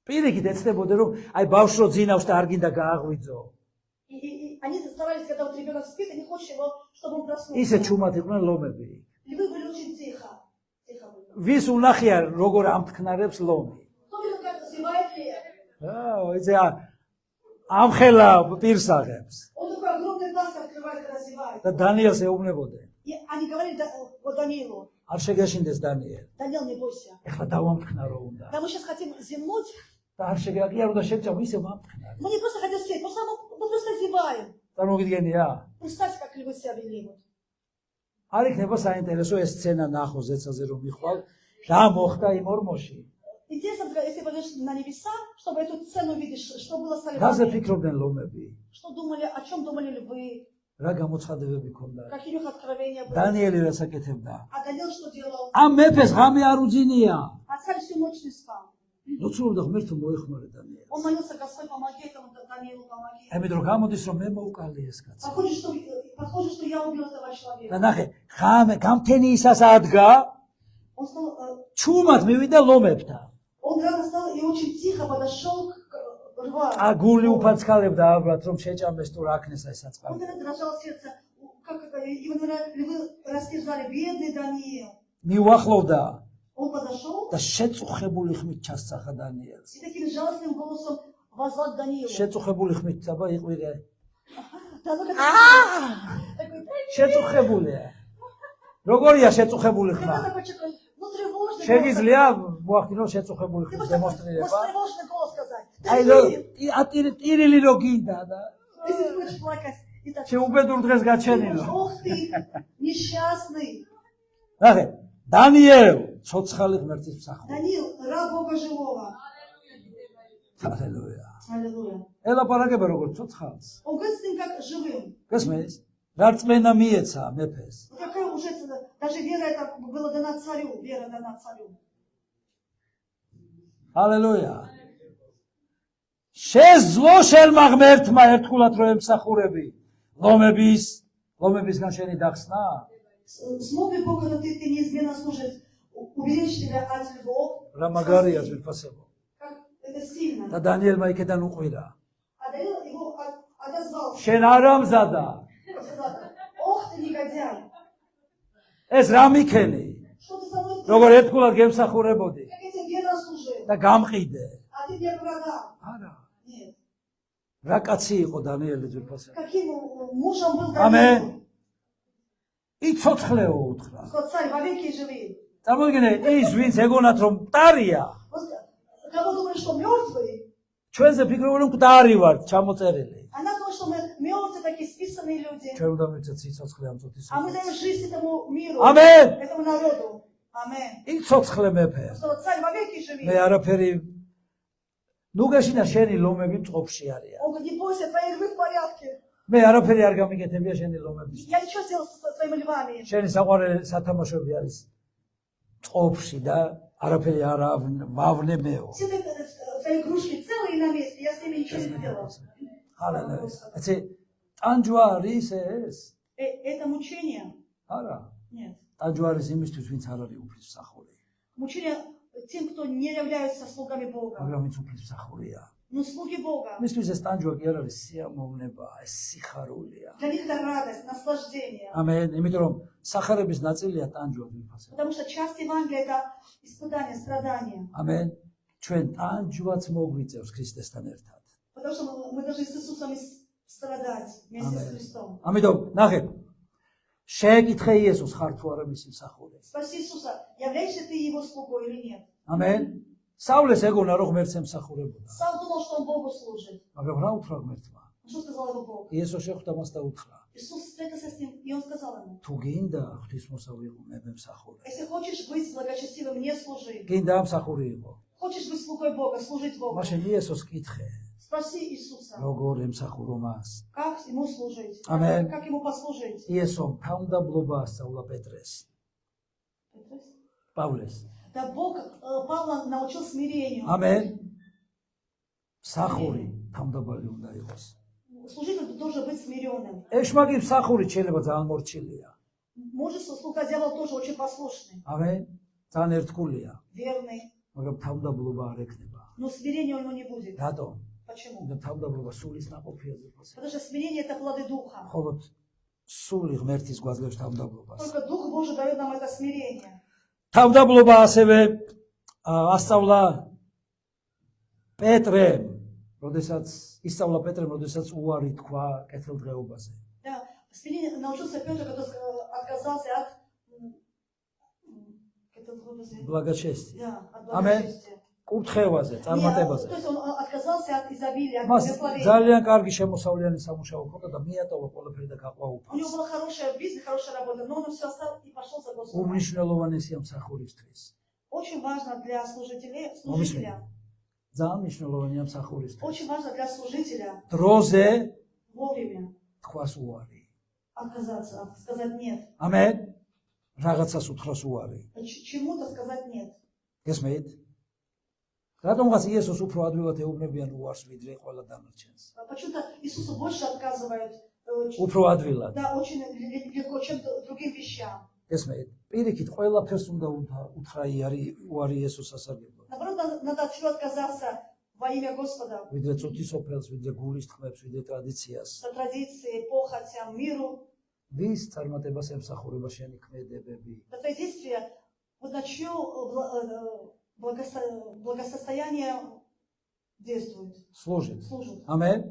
პირიქით ეცდებოდნენ რომ აი ბავშვო ძინავს და არ გინდა გააღვიძო. И они старались, когда вот ребенок спит, и не хочешь его, чтобы он проснулся. ისე ჩუმად იყვნენ ლომები. Львы были очень тихо. Тихо были. ვის უნახია როგორ ამთქნარებს ლომი? Кто видел, как развивает лев? იცი ამხელა პირს აღებს. Он такой огромный глаз открывает, когда развивает. და დანიელს ეუბნებოდნენ. И они говорили вот Даниилу, არ შეგაშინდეს დანიელ. Даниил, не бойся. ეხლა დავამთქნა რო უნდა. Да мы сейчас хотим земнуть, და არ შეგაგია რომ და შეგჭამ ისე ვამთქნა. мы не просто хотим сесть, мы просто зеваем. წარმოგიდგენია? Представьте, как львы себя вели. Вот. არ იქნება საინტერესო ეს სცენა ნახო ზეცაზე რომ მიხვალ რა მოხდა იმ ორმოში. Интересно, если пойдешь на небеса, чтобы эту сцену видишь, что было с რაზე львами, ფიქრობდნენ ლომები? что думали, о чем думали львы, რა გამოცხადებები ქონდა? какие у них откровения были. დანიელი რას აკეთებდა? А Даниил что делал? ამ მეფეს ღამე არ უძინია. А царь всю ночь не спал. ლოცულობდა ღმერთო მოეხმარე დანიელს. Он молился, Господь, помоги этому Даниилу, помоги. ამიტომ გამოდის რომ მე მოვკალი ეს კაცი. Похоже, что я убил этого და человека. ნახე, ღამე გამთენი ისას ადგა, Он стал, ჩუმად მივიდა ლომებთან. он рано встал и очень тихо подошел к львам. აგული უფაცქალებდა აბრათ რომ შეჭამეს თუ რა ქნეს აი Он საწყალი. тогда дрожал сердце. Как это, его, наверное, львы растерзали. Бедный Даниил. მიუახლოვდა Он Он подошел და შეწუხებული ხმით ჩასწახა დანიელს. и таким жалостным голосом возвал к Даниилу. შეწუხებული ხმით აბა იყვირე. Да, ну, такой, შეწუხებულია. როგორია შეწუხებული ხმა? когда такой человек, ну, тревожный голос. შეგიძლია მოახდინო შეწუხებული Ты ხმის можешь такой დემონსტრირება? тревожный голос сказать. აი რომ ტირილი რო გინდა და Если ты будешь плакать, и так, შეუბედურ დღეს ты გაჩენილო. можешь, ох ты, несчастный. ნახე, დანიელ ცოცხალი ღმერთის მსახური. Даниил, раб Бога живого. ჰალელუია. Аллилуйя. ელაპარაკება როგორც ცოცხალს. Он говорит с ним как живым. გესმის? რა რწმენა მიეცა მეფეს. Вот какая уже, даже вера это была дана царю, вера дана царю. ჰალელუია. შეძლო შენმა ღმერთმა ერთხულად რო ემსახურები. ლომებისგან შენი დახსნა? Смог ли Бог, когда ты неизменно служишь, уберечь тебя от львов? რა მაგარია ძვირფასებო. Как это сильно. და დანიელმა იქიდან უყვირა. А Даниил его отозвал. შენ არ ამზადა. Сказал, ох ты негодяй. ეს რა მიქენი? Что ты со мной როგორ сделал? ერთხულად გემსახურებოდი Как я тебе верно служил. და გამყიდე. А ты меня продал. არა. Нет. რა კაცი იყო დანიელი ძვირფასებო. Каким мужем был Аминь. Даниил? იცოცხლეო უთხრა. Сказал, царь, вовеки живи. წარმოგიდგენე ის ვინც ეგონათ რომ მტარია Вот, кого думаешь, что мертвый? ჩვენზე ფიქრობენ რომ მტარი ვართ ჩამოწერილი. Она думает, что мы мертвые, такие списанные люди. ჩვენ უნდა მივცეთ სიცოცხლე ამ წუთის. А мы даем жизнь этому миру, ამენ. этому народу. Аминь. იცოცხლე მეფე. Сказал, царь, вовеки живи. მე არაფერი ნუ გაშინა შენი ლომები წყობაში არიან. Он говорит, не бойся, твои львы в порядке. მე არაფერი არ გამიგეთებია შენი ლომების. Я ничего сделал со своими львами. შენი საყვარელი სათამაშოები არის წყობაში და არაფერი არ მავნე მეო. Все твои игрушки целые на месте, я с ними ничего не сделал. ჰალელუია. ეცე ტანჯვა არის ეს? Это мучение? არა. Нет. ტანჯვა არის იმისთვის, ვინც არ არის უფლის მსახური. Мучение тем, кто не являются слугами Бога. მაგრამ ვინც უფლის მსახურია. Но слуги Бога. მისთვის ეს ტანჯვა კი არ არის სიამოვნება, ეს სიხარულია. Для них это радость, наслаждение. ამენ, იმიტომ რომ სახარების ნაწილია ტანჯვა ვიფასე. Потому что часть Евангелия это испытание, страдания. ამენ, ჩვენ ტანჯვაც მოგვიწევს ქრისტესთან ერთად. Потому что мы должны с Иисусом страдать вместе с Христом. ამიტომ, ნახეთ. შეეკითხე იესოს ხარ თუ არა მისი მსახური. Спроси Иисуса, являешься ты его слугой или нет? ამენ. საულეს ეგონა რომ ღმერთს ემსახურებოდა. Сам думал, что он Богу служит. მაგრამ რა უთხრა ღმერთმა? Что сказал ему Бог? იესო შეხვდა მას და უთხრა: Иисус встретился с ним, и он сказал ему, თუ გინდა ღვთისმოსავი იყო მე მემსახურე. если хочешь быть благочестивым, мне служи. გინდა ამსახური იყო. Хочешь быть слугой Бога, служить Богу. მაშინ იესოს კითხე: Спроси Иисуса, როგორ ემსახურო მას? как ему служить? Аминь. Как ему послужить? იესომ თავმდაბლობა ასწავლა პეტრეს. პავლეს. Да Бог Павла научил смирению. ამენ. მსახური თავმდაბალი უნდა იყოს. Служитель должен быть смиренным. ეშმაკი მსახური შეიძლება ძალიან მორჩილია. Может, слуга дьявола тоже очень послушный, ამენ. ძალიან ერთგულია, верный, მაგრამ თავმდაბლობა არ ექნება. но смирения у него не будет. რატომ? Почему? და თავმდაბლობა სულის ნაყოფია ზეფასე. Потому что смирение это плоды духа. ხოლო სული ღმერთის გვაძლევს თავმდაბლობას. Только Дух Божий дает нам это смирение. თავმდაბლობა ასევე ასწავლა პეტრემ, როდესაც ისწავლა პეტრემ, როდესაც უარი თქვა კეთილდღეობაზე. Да, смирение научился Петр, который отказался от благочестия. Да, от Аминь. благочестия. კურთხევაზე, წარმატებაზე. То есть он отказался от изобилия, от მას благословения. ძალიან კარგი შემოსავლიანი სამუშაო ჰქონდა და მიატოვა ყველაფერი და გაყვა У него უფალს. была хорошая бизнес, хорошая работа, но он все оставил и пошел за Господом. უმნიშვნელოვანესია მსახურისთვის. Очень важно для служителя, ძალიან მნიშვნელოვანია მსახურისთვის. очень важно для служителя დროზე вовремя თქვას უარი. отказаться, сказать нет. ამენ. რაღაცას უთხრას უარი. Чему-то сказать нет. გესმით? რატომღაც იესოს უფრო ადვილად ეუბნებიან უარს ვიდრე ყველა დანარჩენს. Почему-то Иисусу больше отказывают, უფრო ადვილად. да, очень легко, чем другим вещам. გესმით? პირიქით ყველაფერს უნდა უთხრა უარი იესოს სასარგებლოდ. Наоборот, надо от всего отказаться во имя Господа. ვიდრე წუთის ოფელს, ვიდრე გულის თქმებს, ვიდრე ტრადიციას. За традиции, похотям, миру. ვის წარმატებას ემსახურება შენი ქმედებები? За твои действия Вот на чье благосостояние действует, служит. служит. ამენ.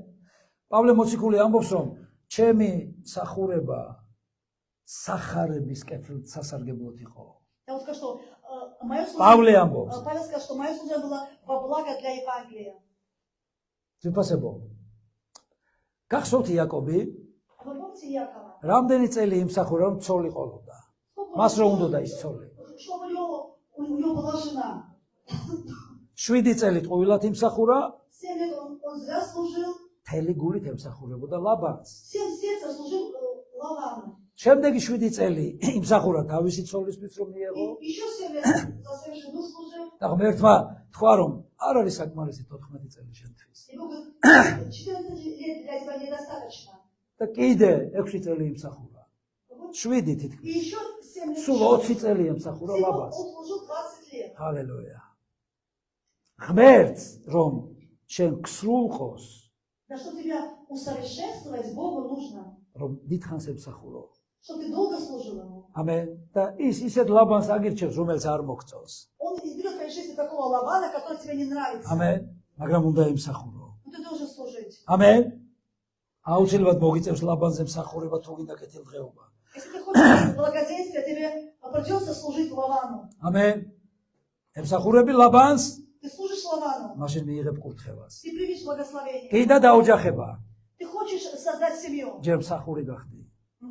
პავლე მოციქული ამბობს, რომ ჩემი მსახურება სახარების კეთილ სასარგებლოდ იყო. Я вот скажу, что мое Павле служение, амбობს. Павел сказал, что мое служение было во благо для Евангелия. ძვირფასებო. გახსოვთ იაკობი, А вы помните Якова? რამდენი წელი იმსახურა, რომ ცოლი ყოლოდა. მას რო უნდა ისცოლი. Что у него была жена. 7 წელი ტყუილად იმსახურა, 7 лет он зря служил, მთელი გულით ემსახურებოდა ლაბანს. всем сердцем служил Лавану. შემდეგი 7 წელი იმსახურა თავისი ცოლისთვის რომ მიეღო И еще 7 лет за свою жену служил. და ღმერთმა თქვა რომ არ არის საკმარისი 14 წელი შენთვის. И Бог говорит, 14 лет для тебя недостаточно. და კიდე 6 წელი იმსახურა. 7 И თითქმის. еще 7 лет. სულ 20 წელი ემსახურა Всего ლაბანს. он служил 20 лет. ჰალელუია. ღმერთს რომ შენ გსრულყოს, Да что тебя усовершенствовать Богу нужно, რომ დიდხანს ემსახურო. чтобы ты долго служил Ему. ამენ. და ის ისეთ ლაბანს აგირჩევს, რომელიც არ მოგწონს. Он изберет в твоей жизни такого Лавана, который тебе не нравится. ამენ. მაგრამ უნდა ემსახურო. Но ты должен служить. ამენ. აუცილებლად მოგიწევს ლაბანზე მსახურება თუ გინდა კეთილდღეობა. Если ты хочешь благоденствия, тебе придется служить Лавану. ამენ. ემსახურები ლაბანს, Ты служишь Лавану, მაშინ მიიღებ კურთხევას. ты примешь благословение. კიდე დაოჯახება, Ты хочешь создать семью, ჯერ მსახური გახდი.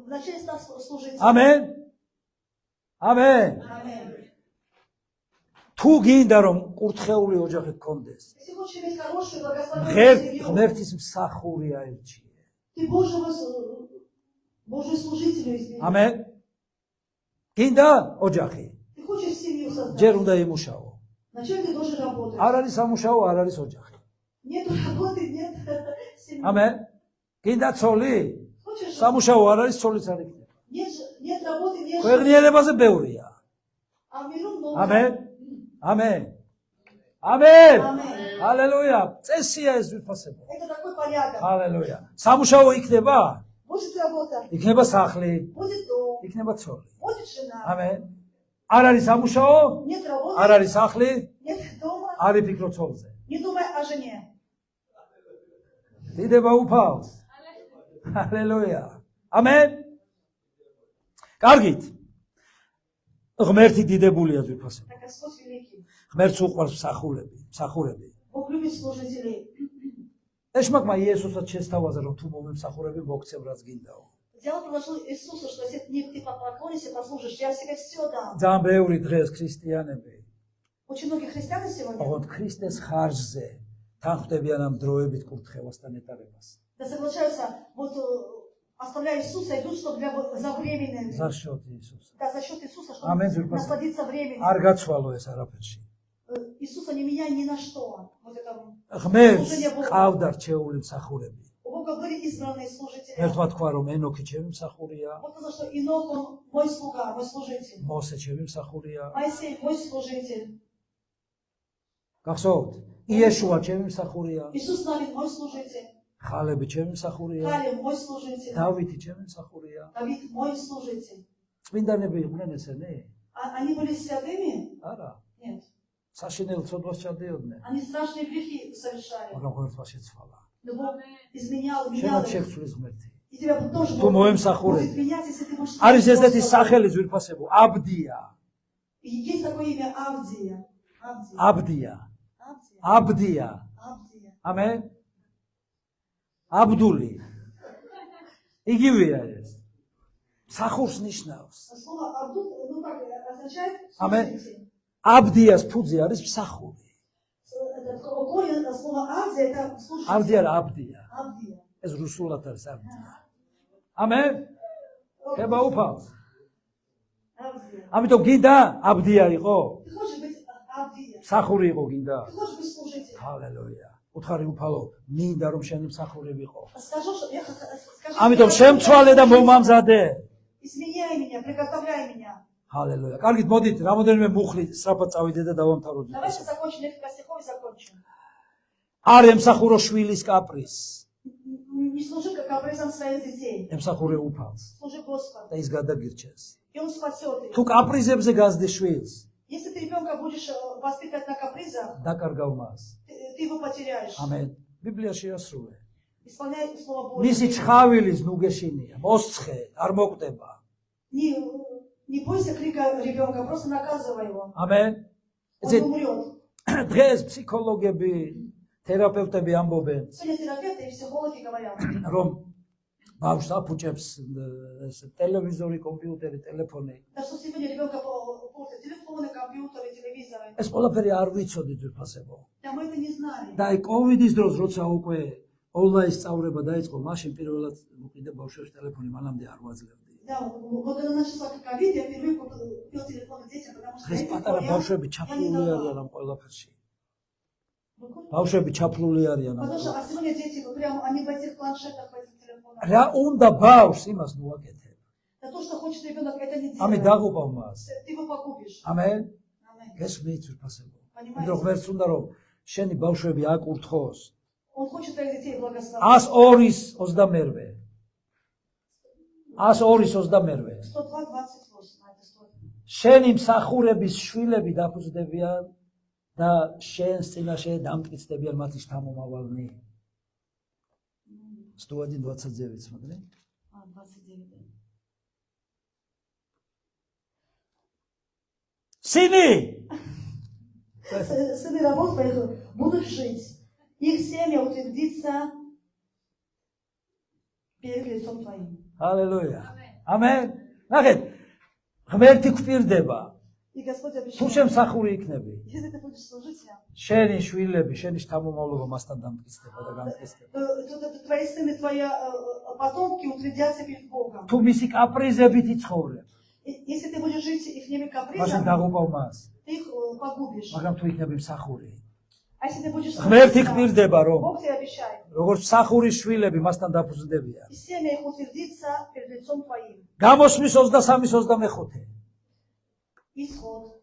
вначале стал служить. ამენ. ამენ. Аминь. თუ გინდა რომ კურთხეული ოჯახი გქონდეს, Если хочешь иметь хорошую благословенную семью, ღმერთის მსახური აირჩიე. ты Божий служитель избери. ამენ. გინდა ოჯახი, Ты хочешь семью создать, ჯერ უნდა იმუშაო. вначале ты должен работать. არ არის სამუშაო, არ არის ოჯახი. Нет работы, нет семьи. ამენ. გინდა ცოლი, Хочешь, სამუშაო არ არის, ცოლიც არ იქნება. нет работы, нет жизни. ქვეყნიერებაზე ბევრია. А в миру много. ამენ. ამენ. ამენ. Аминь. ჰალელუია. წესია ეს ვიფასებო. Это такой порядок. ჰალელუია. სამუშაო იქნება? Будет работа, იქნება სახლი, будет дом, იქნება ცოლი. будет жена. ამენ. არ არის სამუშაო? Нет работы, არ არის სახლი? нет дома. არ იფიქრო ცოლზე. Не думай о жене. დიდება უფალს. ჰალელუია. ამენ. კარგით. ღმერთი დიდებულია ვიფასებო. Так Господь великий. ღმერთს უყვარს მსახურები. Бог любит служителей. ეშმაკმა იესოსაც შესთავაზა რომ თუ მომემსახურები მოგცემ რაც გინდაო. Дьявол предложил Иисусу, что если ты поклонишься, послужишь, я себе все дам. ძალიან ბევრი დღეს ქრისტიანები Очень многие христиане сегодня ოღონდ ქრისტეს ხარჯზე თან ხვდებიან ამ დროებით კურთხევასთან ეტარებას. да соглашаются, вот оставляя Иисуса, идут, чтобы за временем, ზაშოთ იესოს. да, за счет Иисуса, Аминь, чтобы Господи. насладиться временем. არ გაცვალო ეს არაფერში. Иисуса не меняй ни на что. Вот это ღმერთს ყავდა რჩეული მსახურები. у Бога были избранные служители. ერთმა თქვა რომ ენოქი ჩემი მსახურია, Вот сказал, что Инок, он мой слуга, мой служитель. მოსე ჩემი მსახურია. Моисей, мой служитель. გახსოვთ? იეშუა ჩემი მსახურია, Иисус Навин, мой служитель. ხალები ჩემი მსახურია, Халим, мой служитель. დავითი ჩემი მსახურია. Давид, мой служитель. წმინდანები იყვნენ ესენი? Они были святыми? არა. Нет. საშინელ ცოდვას ჩადიოდნენ, Они страшные грехи совершали. მაგრამ ღმერთმა შეცვალა. Но Бог изменял, менял შენაც их. შეცვლის ღმერთი. И тебя тоже Tu моемსახურები. будет менять, если ты будешь... არის ესეთი служить სახელი ზვირფასებო, აბდია. Господу. И есть такое имя Авдия. Авдия. აბდია. Авдия. აბდია. Авдия. ამენ. აბდული. იგივეა ეს. სახურს ნიშნავს. Слово Авдут, ну как, означает Аминь. служитель. აბდიას ფუძე არის მსახური. Это корень слова Авдия, это служитель. აბდია რა აბდია. Авдия. ეს რუსულად არის აბდია. ამენ. ხება უფალს. Авдия. ამიტომ გინდა აბდია იყო? Ты хочешь быть Авдия? მსახური იყო გინდა? Ты хочешь быть служителем? ჰალელუია. უთხარი უფალო, მინდა რომ შენი მსახური ვიყო. Скажу, что я скажу. ამიტომ შემცვალე და მომამზადე. Изменяй меня, приготовляй меня. ჰალელუია. კარგით, მოდით, რამოდენიმე მუხლი სწრაფად წავიდე და დავამთავროთ. Давайте закончим несколько стихов и закончим. არ ემსახურო შვილის კაპრის. Не служи как капризам своих детей. ემსახურე უფალს Служи Господу. და ის გადაგირჩეს. И Он спасет их. თუ კაპრიზებზე გაზდი შვილს, Если ты ребенка будешь воспитывать на капризах, დაკარგავ მას. ты его потеряешь. ამენ. ბიბლიაში ასრულე. Исполняй Слово Божье. მისი ჩხავილის ნუგეშინია, მოსცხე, არ მოკვდება. Не бойся крика ребенка, просто наказывай его. ამენ. Он умрет. დღეს ფსიქოლოგები, თერაპევტები ამბობენ, Сегодня терапевты и психологи говорят, რომ ბავშვს აფუჭებს ტელევიზორი, კომპიუტერი, ტელეფონი. да что сегодня ребенка портят телефоны, компьютеры, телевизоры. ეს ყველაფერი არ ვიცოდით ძვირფასებო. Да мы это не знали. და აი კოვიდის დროს როცა უკვე ონლაინ სწავლება დაიწყო, მაშინ პირველად მოკიდა ბავშვებს ტელეფონი, მანამდე არ ვაძლევდი. Да, вот когда начался ковид, я впервые купил телефон детям, потому что დღეს я პატარა ბავშვები ჩაფლული давала. არიან ამ ყველაფერში. ბავშვები ჩაფლული არიან ამ Потому что а сегодня дети вот прям они в этих планшетах, в этих телефонах. რა უნდა ბავშვს იმას ნუაკეთებ. Да то, что хочет ребенок, это не ამი делай. დაღუპავ მას. Ты его погубишь. ამენ. Аминь. გესმით ძვირფასებო. Понимаете? რომ ღმერთს უნდა რომ შენი ბავშვები აკურთხოს. Он хочет твоих детей благословить. 102-ის 22. 102-ის 22. 102:28 на это стоит. შენი მსახურების შვილები დაფუძნდებიან და შენს წინაშე დამტკიცდებიან მათი შთამომავალნი. 129 смотри. 29. სინი Сыны рабов твоих будут жить. Их семя утвердится перед лицом твоим. ჰალელუია. ამენ. ნახეთ, ღმერთი გვპირდება. И Господь თუ обещает, შემსახური იქნები, если ты будешь служить Ему, შენი შვილები, შენი შთამომავლობა მასთან დამტკიცდება და გამტკიცდება. твои сыны, твои потомки утвердятся перед Богом. თუ მისი კაპრიზებით იცხოვრებ, Если ты будешь жить их ними მაშინ капризами, დაღუპავ მას. ты их погубишь. მაგრამ თუ იქნები მსახური, А если ты будешь ღმერთი служить, გვპირდება, რომ Бог тебе обещает. როგორც მსახურის შვილები მასთან დაფუძნდებიან. И семя их утвердится перед лицом твоим. გამოსვლის 23-25. Исход.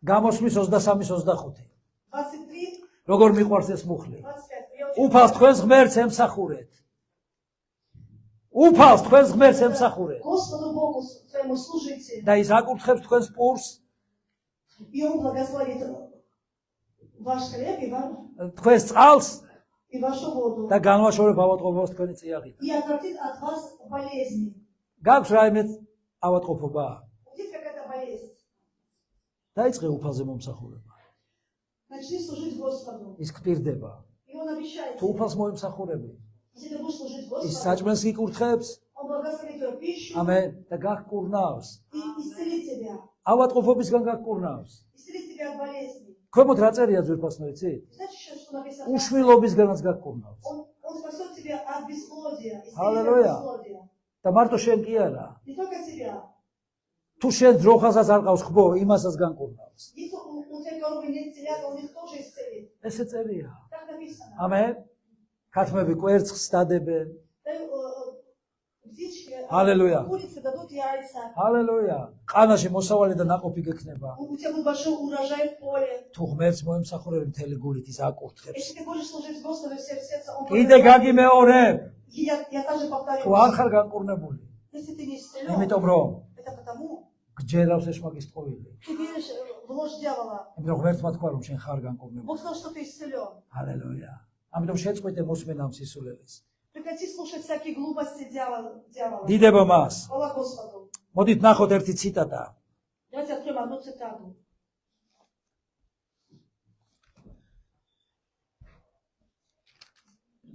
გამოსვლის 23-25. 23, როგორ მიყვარს ეს მუხლი? 25. Я очень უფალს თქვენს ღმერთს ემსახურეთ. უფალს თქვენს ღმერთს ემსახურეთ. Господу Богу своему служите. და ის აკურთხებს თქვენს პურს, И Он благословит ваш хлеб თქვენს წყალს и вашу воду. და განვაშორებ ავადმყოფობას თქვენი წიაღიდან. И отвратит от вас болезни. გაქვს რაიმე ავადმყოფობა? Есть какая-то болезнь. დაიწყე უფალზე მომსახურება. Начни служить Господу. ის გვპირდება. И Он обещает. თუ უფალს მოემსახურები, Если ты будешь служить ის Господу, საჭმელს იკურთხებს, Он благословит твою пищу ამენ და გაგკურნავს. и исцелит тебя. ავადმყოფობისგან გაგკურნავს. Исцелит тебя от болезни. ქვემოთ რა წერია ძვირფასნო იცი? Знаете, что написано? უშვილობისგანაც გაგკურნავს. Он спасет тебя от бесплодия. Исцелит Аллилуйя. от бесплодия. და მარტო შენ კი არა. Не только тебя. თუ შენ ძროხასაც არ ყავს ხბო, იმასაც განკურნავს. Если у тебя коровы нет телят, Он их тоже исцелит. ესე წერია. Так написано. ამენ. ქათმები კვერცხს სტადებენ. Птички, Аллилуйя. курицы дадут яйца. ჰალელუია. ყანაში მოსავალი და ნაყოფი გექნება. У тебя будет большой урожай в поле. თუ ღმერთს მოემსახურები მთელი გულით ის აკურთხებს. Если ты будешь служить Господу всем сердцем, Он კიდე გაგიმეორებ. Я также повторю. თუ არ ხარ განკურნებული. Если ты не исцелен, იმიტომ რომ это потому, გჯერავს ეშმაკის ტყუილი. ты веришь в ложь дьявола. იმიტომ ღმერთმა თქვა რომ შენ ხარ განკურნებული. Бог сказал, что ты исцелен. ჰალელუია. ამიტომ შეწყვეტე მოსმენამ სისულელეს. Прекрати слушать всякие глупости дьявола. დიდება მას. Хвала Господу. მოდით ნახოთ ერთი ციტატა. Давайте откроем одну цитату.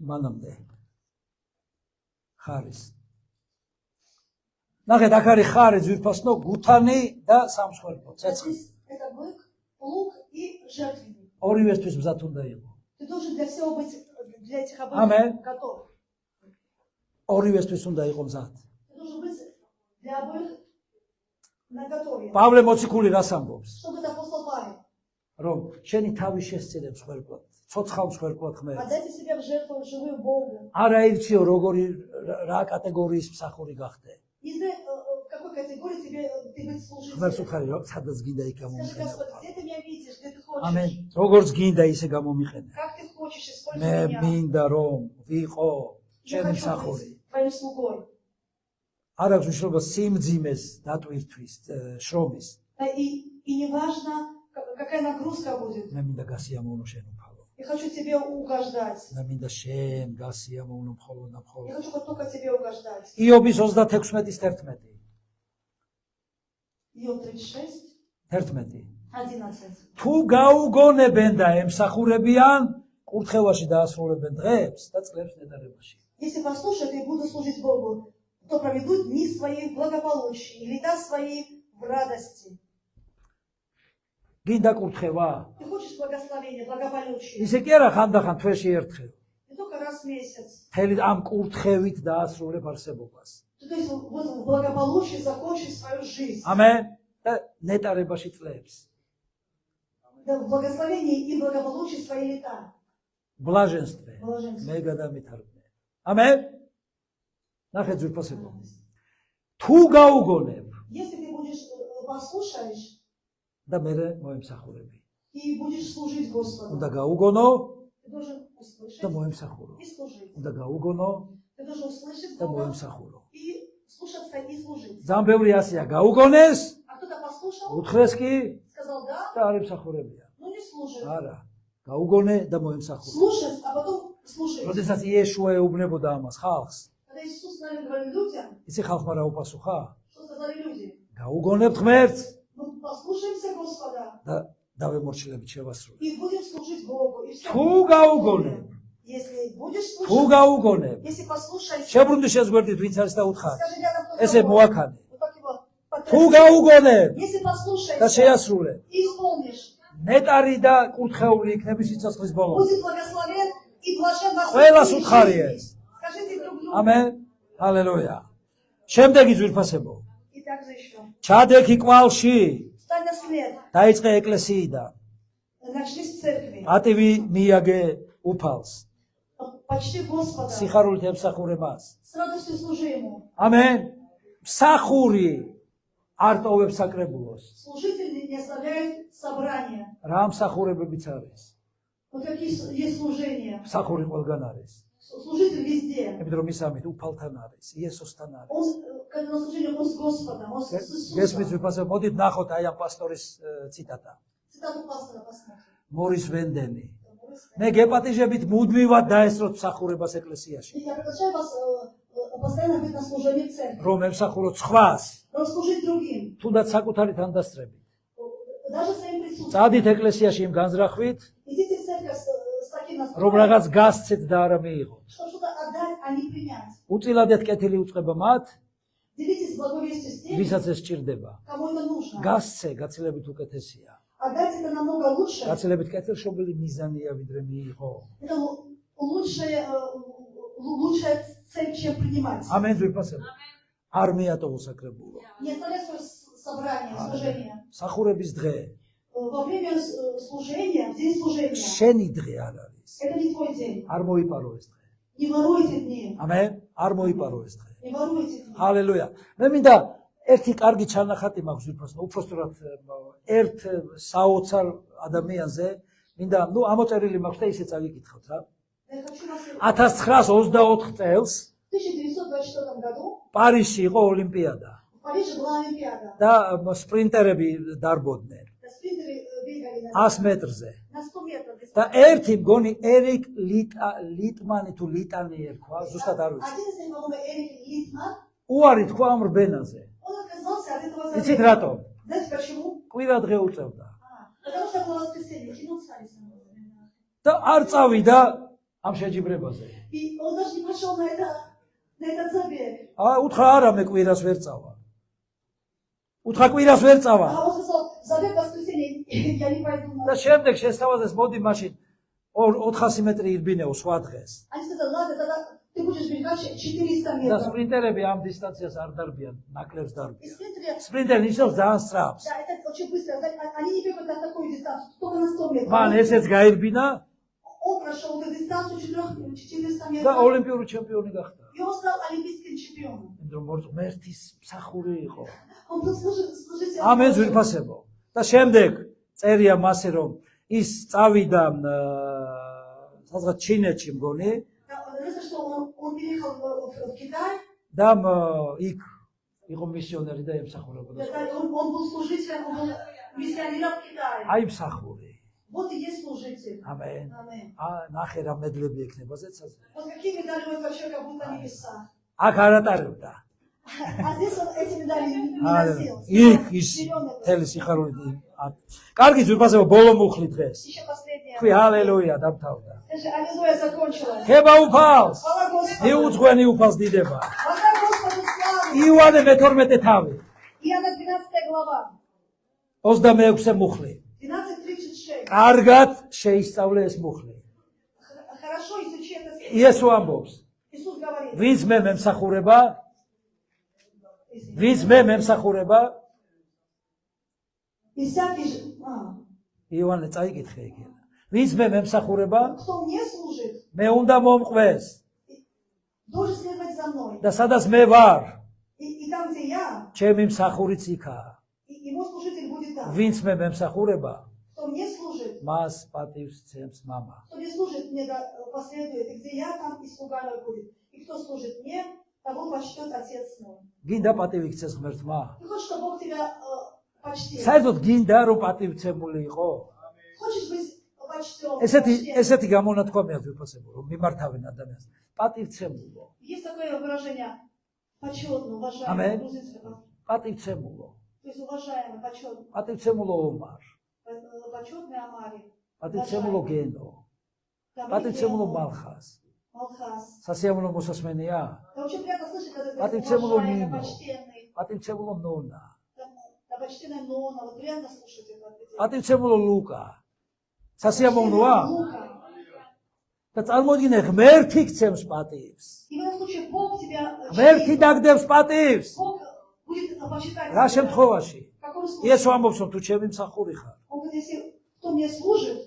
მანამდე ხარის. ნახეთ, აქ არის ხარი ძვირფასნო, გუთანი და სამსხვერპლო, ცეცხლი. Здесь это бык, лук и жертвенник. ორივესთვის მზად უნდა იყო. Ты должен для всего быть, для этих Аминь. обоих готов. ორივესთვის უნდა იყო მზად. Ты должен быть для обоих наготове. პავლე მოციქული რას ამბობს? Что говорит апостол Павел? რომ შენი თავი შესწირებს სხვერპლად, ცოცხალ სხვერპლად ხმერს. Отдайте себя в жертву живую Богу. არ აირჩიო როგორი რა კატეგორიის მსახური გახდე. Не знаю, в какой категории ты быть ღმერთს служителем. უხარი რომ სადაც გინდა იქ Скажи, გამომიყენო. Господи, где ты меня видишь, где ты хочешь? ამენ. როგორც гинდა ისე გამომიყენე. Как ты хочешь, используй მე меня. მინდა რომ ვიყო Я შენი хочу მსახური. быть твоим слугой. არ აქვს მნიშვნელობა სიმძიმეს დატვირთვის შრომის. И не важно, какая нагрузка будет. მე მინდა გასიამოვნო შენ უფალო. Я хочу тебе угождать. მე მინდა შენ გასიამოვნო მხოლოდ და Я მხოლოდ. хочу только тебе угождать. იობის 36:11. Иов 36, 11. 11. თუ გაუგონებენ და ემსახურებიან კურთხევაში დაასრულებენ დღეებს და წლებს ნეტარებაში. Если послушают и будут служить Богу, то проведут дни свои в благополучии, и лета свои в радости. გინდა კურთხევა? Ты хочешь благословения, благополучия? ისე კი არა ხანდახან თვეში ერთხელ. Не только раз в месяц. მთელი ამ კურთხევით დაასრულებ არსებობას. То есть вот в благополучии закончить свою жизнь. ამენ და ნეტარებაში წლებს. Да, в благословении и благополучии свои лета. ბლაჟენствე. Блаженство. მე გადამითარგმნე. ამენ. ნახეთ ძვირფასებო. თუ გაუგონებ Если ты будешь послушаешь და მე მოემსახურები. и будешь служить Господу, უნდა გაუგონო ты должен და услышать მოემსახურო. и служить. უნდა გაუგონო Ты должен услышать და Бога მოემსახურო. и слушаться и служить. ძალიან ბევრი ასეა გაუგონეს, А кто-то послушал, უთხრეს კი сказал да, და არ ემსახურებია. но не служит. არა. გაუგონე და მოემსახურო. Слушать, а потом слушать. როდესაც იესუა ეუბნებოდა ამას ხალხს, Когда Иисус, наверное, говорил людям, იცი ხალხმა რა უპასუხა? что сказали люди? გაუგონებთ ღმერთს Мы послушаемся Господа და დავემორჩილებით შევასრულე. и будем служить Богу. И все. თუ გაუგონებ, Если будешь თუ слушать, გაუგონებ, если послушаешь, შებრუნდი შეზგვერდით ვინც არის და უთხარ. скажи рядом кто ესე მოაქანე. Вот так его თუ потряси. გაუგონებ Если და послушаешься შეასრულე, и исполнишь, ნეტარი და კურთხეული იქნები სიცოცხლის ბოლოს. будет благословен и блажен во ყველას всей უთხარია. жизни. Скажите друг другу. ამენ. ჰალელუია. შემდეგი ძვირფასებო. И также еще. ჩადექი კვალში Встань на след. დაიწყე ეკლესიიდან. Начни с церкви. ატივი მიაგე უფალს. Почти Господа. სიხარულით ემსახურე მას. С радостью служи Ему. ამენ. მსახური არ ტოვებს საკრებულოს. Служитель не оставляет собрания. რა მსახურებებიც არის. Вот какие есть служения. მსახური ყველგან არის. Служитель везде. იმიტომ რომ ის ამით უფალთან არის, იესოსთან არის. Он, когда на служение, он с Господом, он с გესმით Иисусом. ვიფასებ, მოდით ნახოთ აი ამ პასტორის ციტატა. Цитату пастора посмотрим. მორის ვენდენი. მე გეპატიჟებით მუდმივად დაესწროთ მსახურებას ეკლესიაში. Я приглашаю вас постоянно быть на служении в церкви. რომ ემსახუროთ სხვას, Но служить другим. თუნდაც საკუთარი თანდასწრებით. Даже своим присутствием. წადით ეკლესიაში იმ განზრახვით, Идите в церковь с таким რომ настроем, რაღაც გასცეთ და არა მიიღოთ. чтобы что-то отдать, а не принять. უწილადეთ კეთილი უწყება მათ, Делитесь благовестием с теми, ვისაც ეს სჭირდება. кому это нужно. გასცე გაცილებით უკეთესია. Отдать это намного лучше. გაცილებით კეთილშობილი მიზანია ვიდრე მიიღო. Это лучшая цель, чем принимать. ამენ ძვირფასებო. არ მიატოვო საკრებულო. Не оставляй свое собрание, служение. სახურების დღე Во время служения, в день служения, შენი დღე არ არის. это не твой день. არ მოიპარო ეს დღე. Не воруйте дни. ამენ არ მოიპარო ეს დღე. Не воруйте дни. ჰალელუია. მე მინდა ერთი კარგი ჩანახატი მაქვს ვიფასო, უпростоრად ერთ საოცარ ადამიანზე მინდა, ამოწერილი მაქვს და ისე წაგიკითხოთ რა. Я хочу вас 1924 წელს в 1924 году პარიზში იყო ოლიმპიადა в Париже была Олимпиада. და სპრინტერები დარბოდნენ На спринтере бегали 100 მეტრზე на 100 метров. და ერთი მგონი ერიკ ლიტმანი თუ ლიტანი ერქვა, ზუსტად არ ვიცი. Один из них, по-моему, Эрик Литман, უარი თქვა ამ რბენაზე. он отказался от этого იცით завета. რატომ? Знаете почему? კვირა დღე უწევდა Потому что было воскресенье, кинулся და არ წავიდა ამ შეჯიბრებაზე. И он даже не пошел на этот забег. უთხრა არა მე კვირას ვერ წავა. უთხრა კვირას ვერ წავა. А он сказал, забег воскресенье, я не пойду და на... შემდეგ შესთავაზეს მოდი მაშინ 400 მეტრი ირბინეო სხვა დღეს. Они сказали, ладно, тогда ты будешь бегать 400 და метров. სპრინტერები ამ დისტანციას არ დარბიან, ნაკლებს И დარბიან. спринтеры, სპრინტერი ნიშნავს ძალიან სწრაფს. да, это очень быстро, они не бегают на такую дистанцию, только на 100 метров. მან ესეც გაირბინა Он прошел эту дистанцию 400 და метров, ოლიმპიური ჩემპიონი გახდა. и он стал олимпийским чемпионом. იმიტომ რომ ღმერთის მსახური იყო. Он был служителем. ამენ ძვირფასებო. და შემდეგ წერია მასე რომ ის წავიდა სადღაც ჩინეთში მგონი Говорится, что он переехал в Китай, და იქ იყო მისიონერი და ემსახურებოდა. Он был служителем, он был миссионером в Китае. აი მსახური. Вот и есть служитель. ამენ. Аминь. ნახე რა медლები ექნება ზეცაზე. Вот какие медали у этого человека, будто небеса. აქ არ ატარებდა. А здесь он эти медали не носил. იქ ის თელი სიხარული. კარგი ძვირფასება ბოლო მუხლი დღეს. Еще последнее. თქვი ჰალელუია დამთავრდა. Скажи, аллилуйя, закончилось. ხება უფალს. Слава Господу. მიუძღვენი უფალს დიდება. Воздай Господу славу. იოანე მე-12 თავი. Иоанна 12 глава. 26 მუხლი. 12:36. კარგად შეისწავლე ეს მუხლი. Хорошо изучи это. იესო ამბობს. Иисус говорит. ვინც მე მემსახურება, ვინც მე მემსახურება, И всякий же, იოანე წაიკითხე ეგ. ვინც მე მემსახურება, кто мне служит, მე უნდა მომყვეს должен следовать за мной. და სადაც მე ვარ, И там, где я, ჩემი მსახურიც იქაა. его служитель будет там. ვინც მე მემსახურება, Кто мне служит, მას პატივს ცემს მამა. кто не служит мне, да, последует. И где я, там и слуга мой будет. И кто служит мне, того почтет Отец мой. გინდა პატივი იქცეს ღმერთმა? Ты хочешь, чтобы Бог тебя почтил? საერთოდ გინდა რომ პატივცემული იყო? Хочешь быть почтен? ესეთი გამონათქვამია ძვირფასებო, რომ მიმართავენ ადამიანს. პატივცემულო. Есть такое выражение почетно, Аминь. уважаемый, грузинское. პატივცემულო. То есть уважаемый, почетный. პატივცემულო ომარ. Почетный Амари. პატივცემულო გენო. პატივცემულო მალხას. Малхас. სასიამოვნო მოსასმენია. Да очень приятно слышать, когда ты Патицемуло уважаемый, Нино. почтенный. პატივცემულო ნონა. Да почтенная Нона. Вот приятно слушать это. პატივცემულო ლუკა. სასიამოვნოა? Лука. და წარმოიდგინე ღმერთი გცემს პატივს. И в этом случае Бог тебя ღმერთი დაგდებს პატივს. Бог будет почитать რა тебя. შემთხვევაში? В каком случае? იესო ამბობს რომ თუ ჩემი მსახური ხარ, Он говорит, если кто мне служит,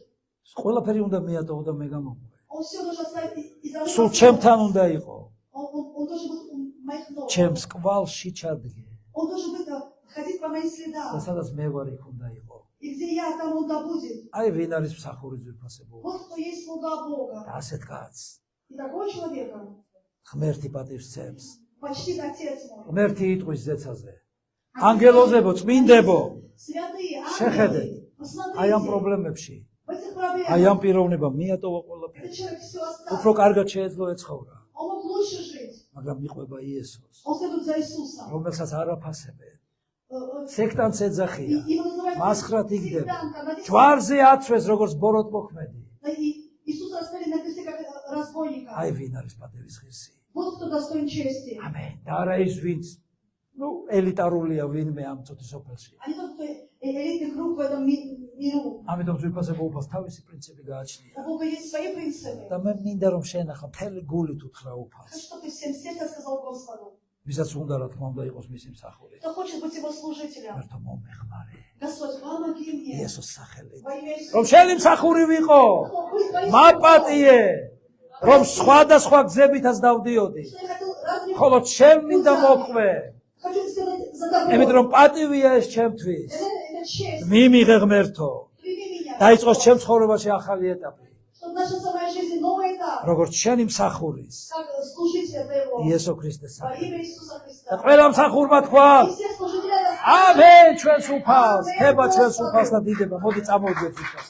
ყველაფერი უნდა მეატოვო და მე გამომყვე. он все должен оставить и за სულ ჩემთან უნდა იყო. Он должен быть у моих ног. ჩემს კვალში ჩადგე. Он должен быть ходить по моим და следам. სადაც მე ვარ იქ უნდა იყო. И где я, там он да будет. აი ვინ არის მსახური ძვირფასებო? Вот кто есть слуга Бога. და ასეთ კაცს И такого человека ღმერთი პატივს ცემს. почтит Отец мой. ღმერთი იტყვის ზეცაზე. ანგელოზებო, წმინდებო, Святые, შეხედეთ. ангелы, აი ამ посмотрите. პრობლემებში, В этих проблемах აი ამ პიროვნებამ მიატოვა этот ყველაფერი. человек все უფრო оставил. კარგად შეეძლო ეცხოვრა, Он мог лучше жить. მაგრამ მიყვება იესოს, Он следует за Иисусом. რომელსაც არ აფასებენ. И სექტანტს ეძახია, его называют მასხრად იგდება. сектантом. Написано, ჯვარზე აცვეს როგორც ბოროტ მოქმედი. И Иисус распяли на кресте как разбойника. აი ვინ არის პატევის ღირსი. Вот кто достоин чести. ამენ. და არა ის ვინც ну ელიტარულია ვინმე ამ წუთის სოფელში. А не тот, кто элитный круг в этом миру. ამიტომ ძვირფასებო უფალს თავისი პრინციპი გააჩნია. У Бога есть свои принципы. და მე მინდა რომ შენახა მთელი გულით უთხრა უფალს. Хочу, чтобы ты всем сердцем сказал Господу. ვისაც უნდა რა თქმა უნდა იყოს მისი მსახური. Кто хочет быть его служителем. მართო მომეხმარე. Господь, помоги мне. იესოს სახელით. Во имя Иисуса. რომ შენი მსახური ვიყო, Пусть твои მაპატიე, რომ სხვადასხვა გზებითაც დავდიოდი, что я хотел развить. ხოლო ჩემ მინდა მოყვე. Хочу сделать за тобой. იმიტომ რომ პატივია ეს ჩემთვის. Это честь. მიმიღე ღმერთო. Прими меня. დაიწყოს ჩემ ცხოვრებაში ახალი ეტაპი. Чтобы начался в моей жизни новый этап. როგორც შენი მსახურის, Как служителя твоего. იესო ქრისტეს Во სახელით. имя Иисуса Христа. და ყველა მსახურმა თქვა, И всех служителей ამენ ჩვენს უფალს, ხება ჩვენს უფალს და დიდება. მოდი წამოვიდეთ უფალს.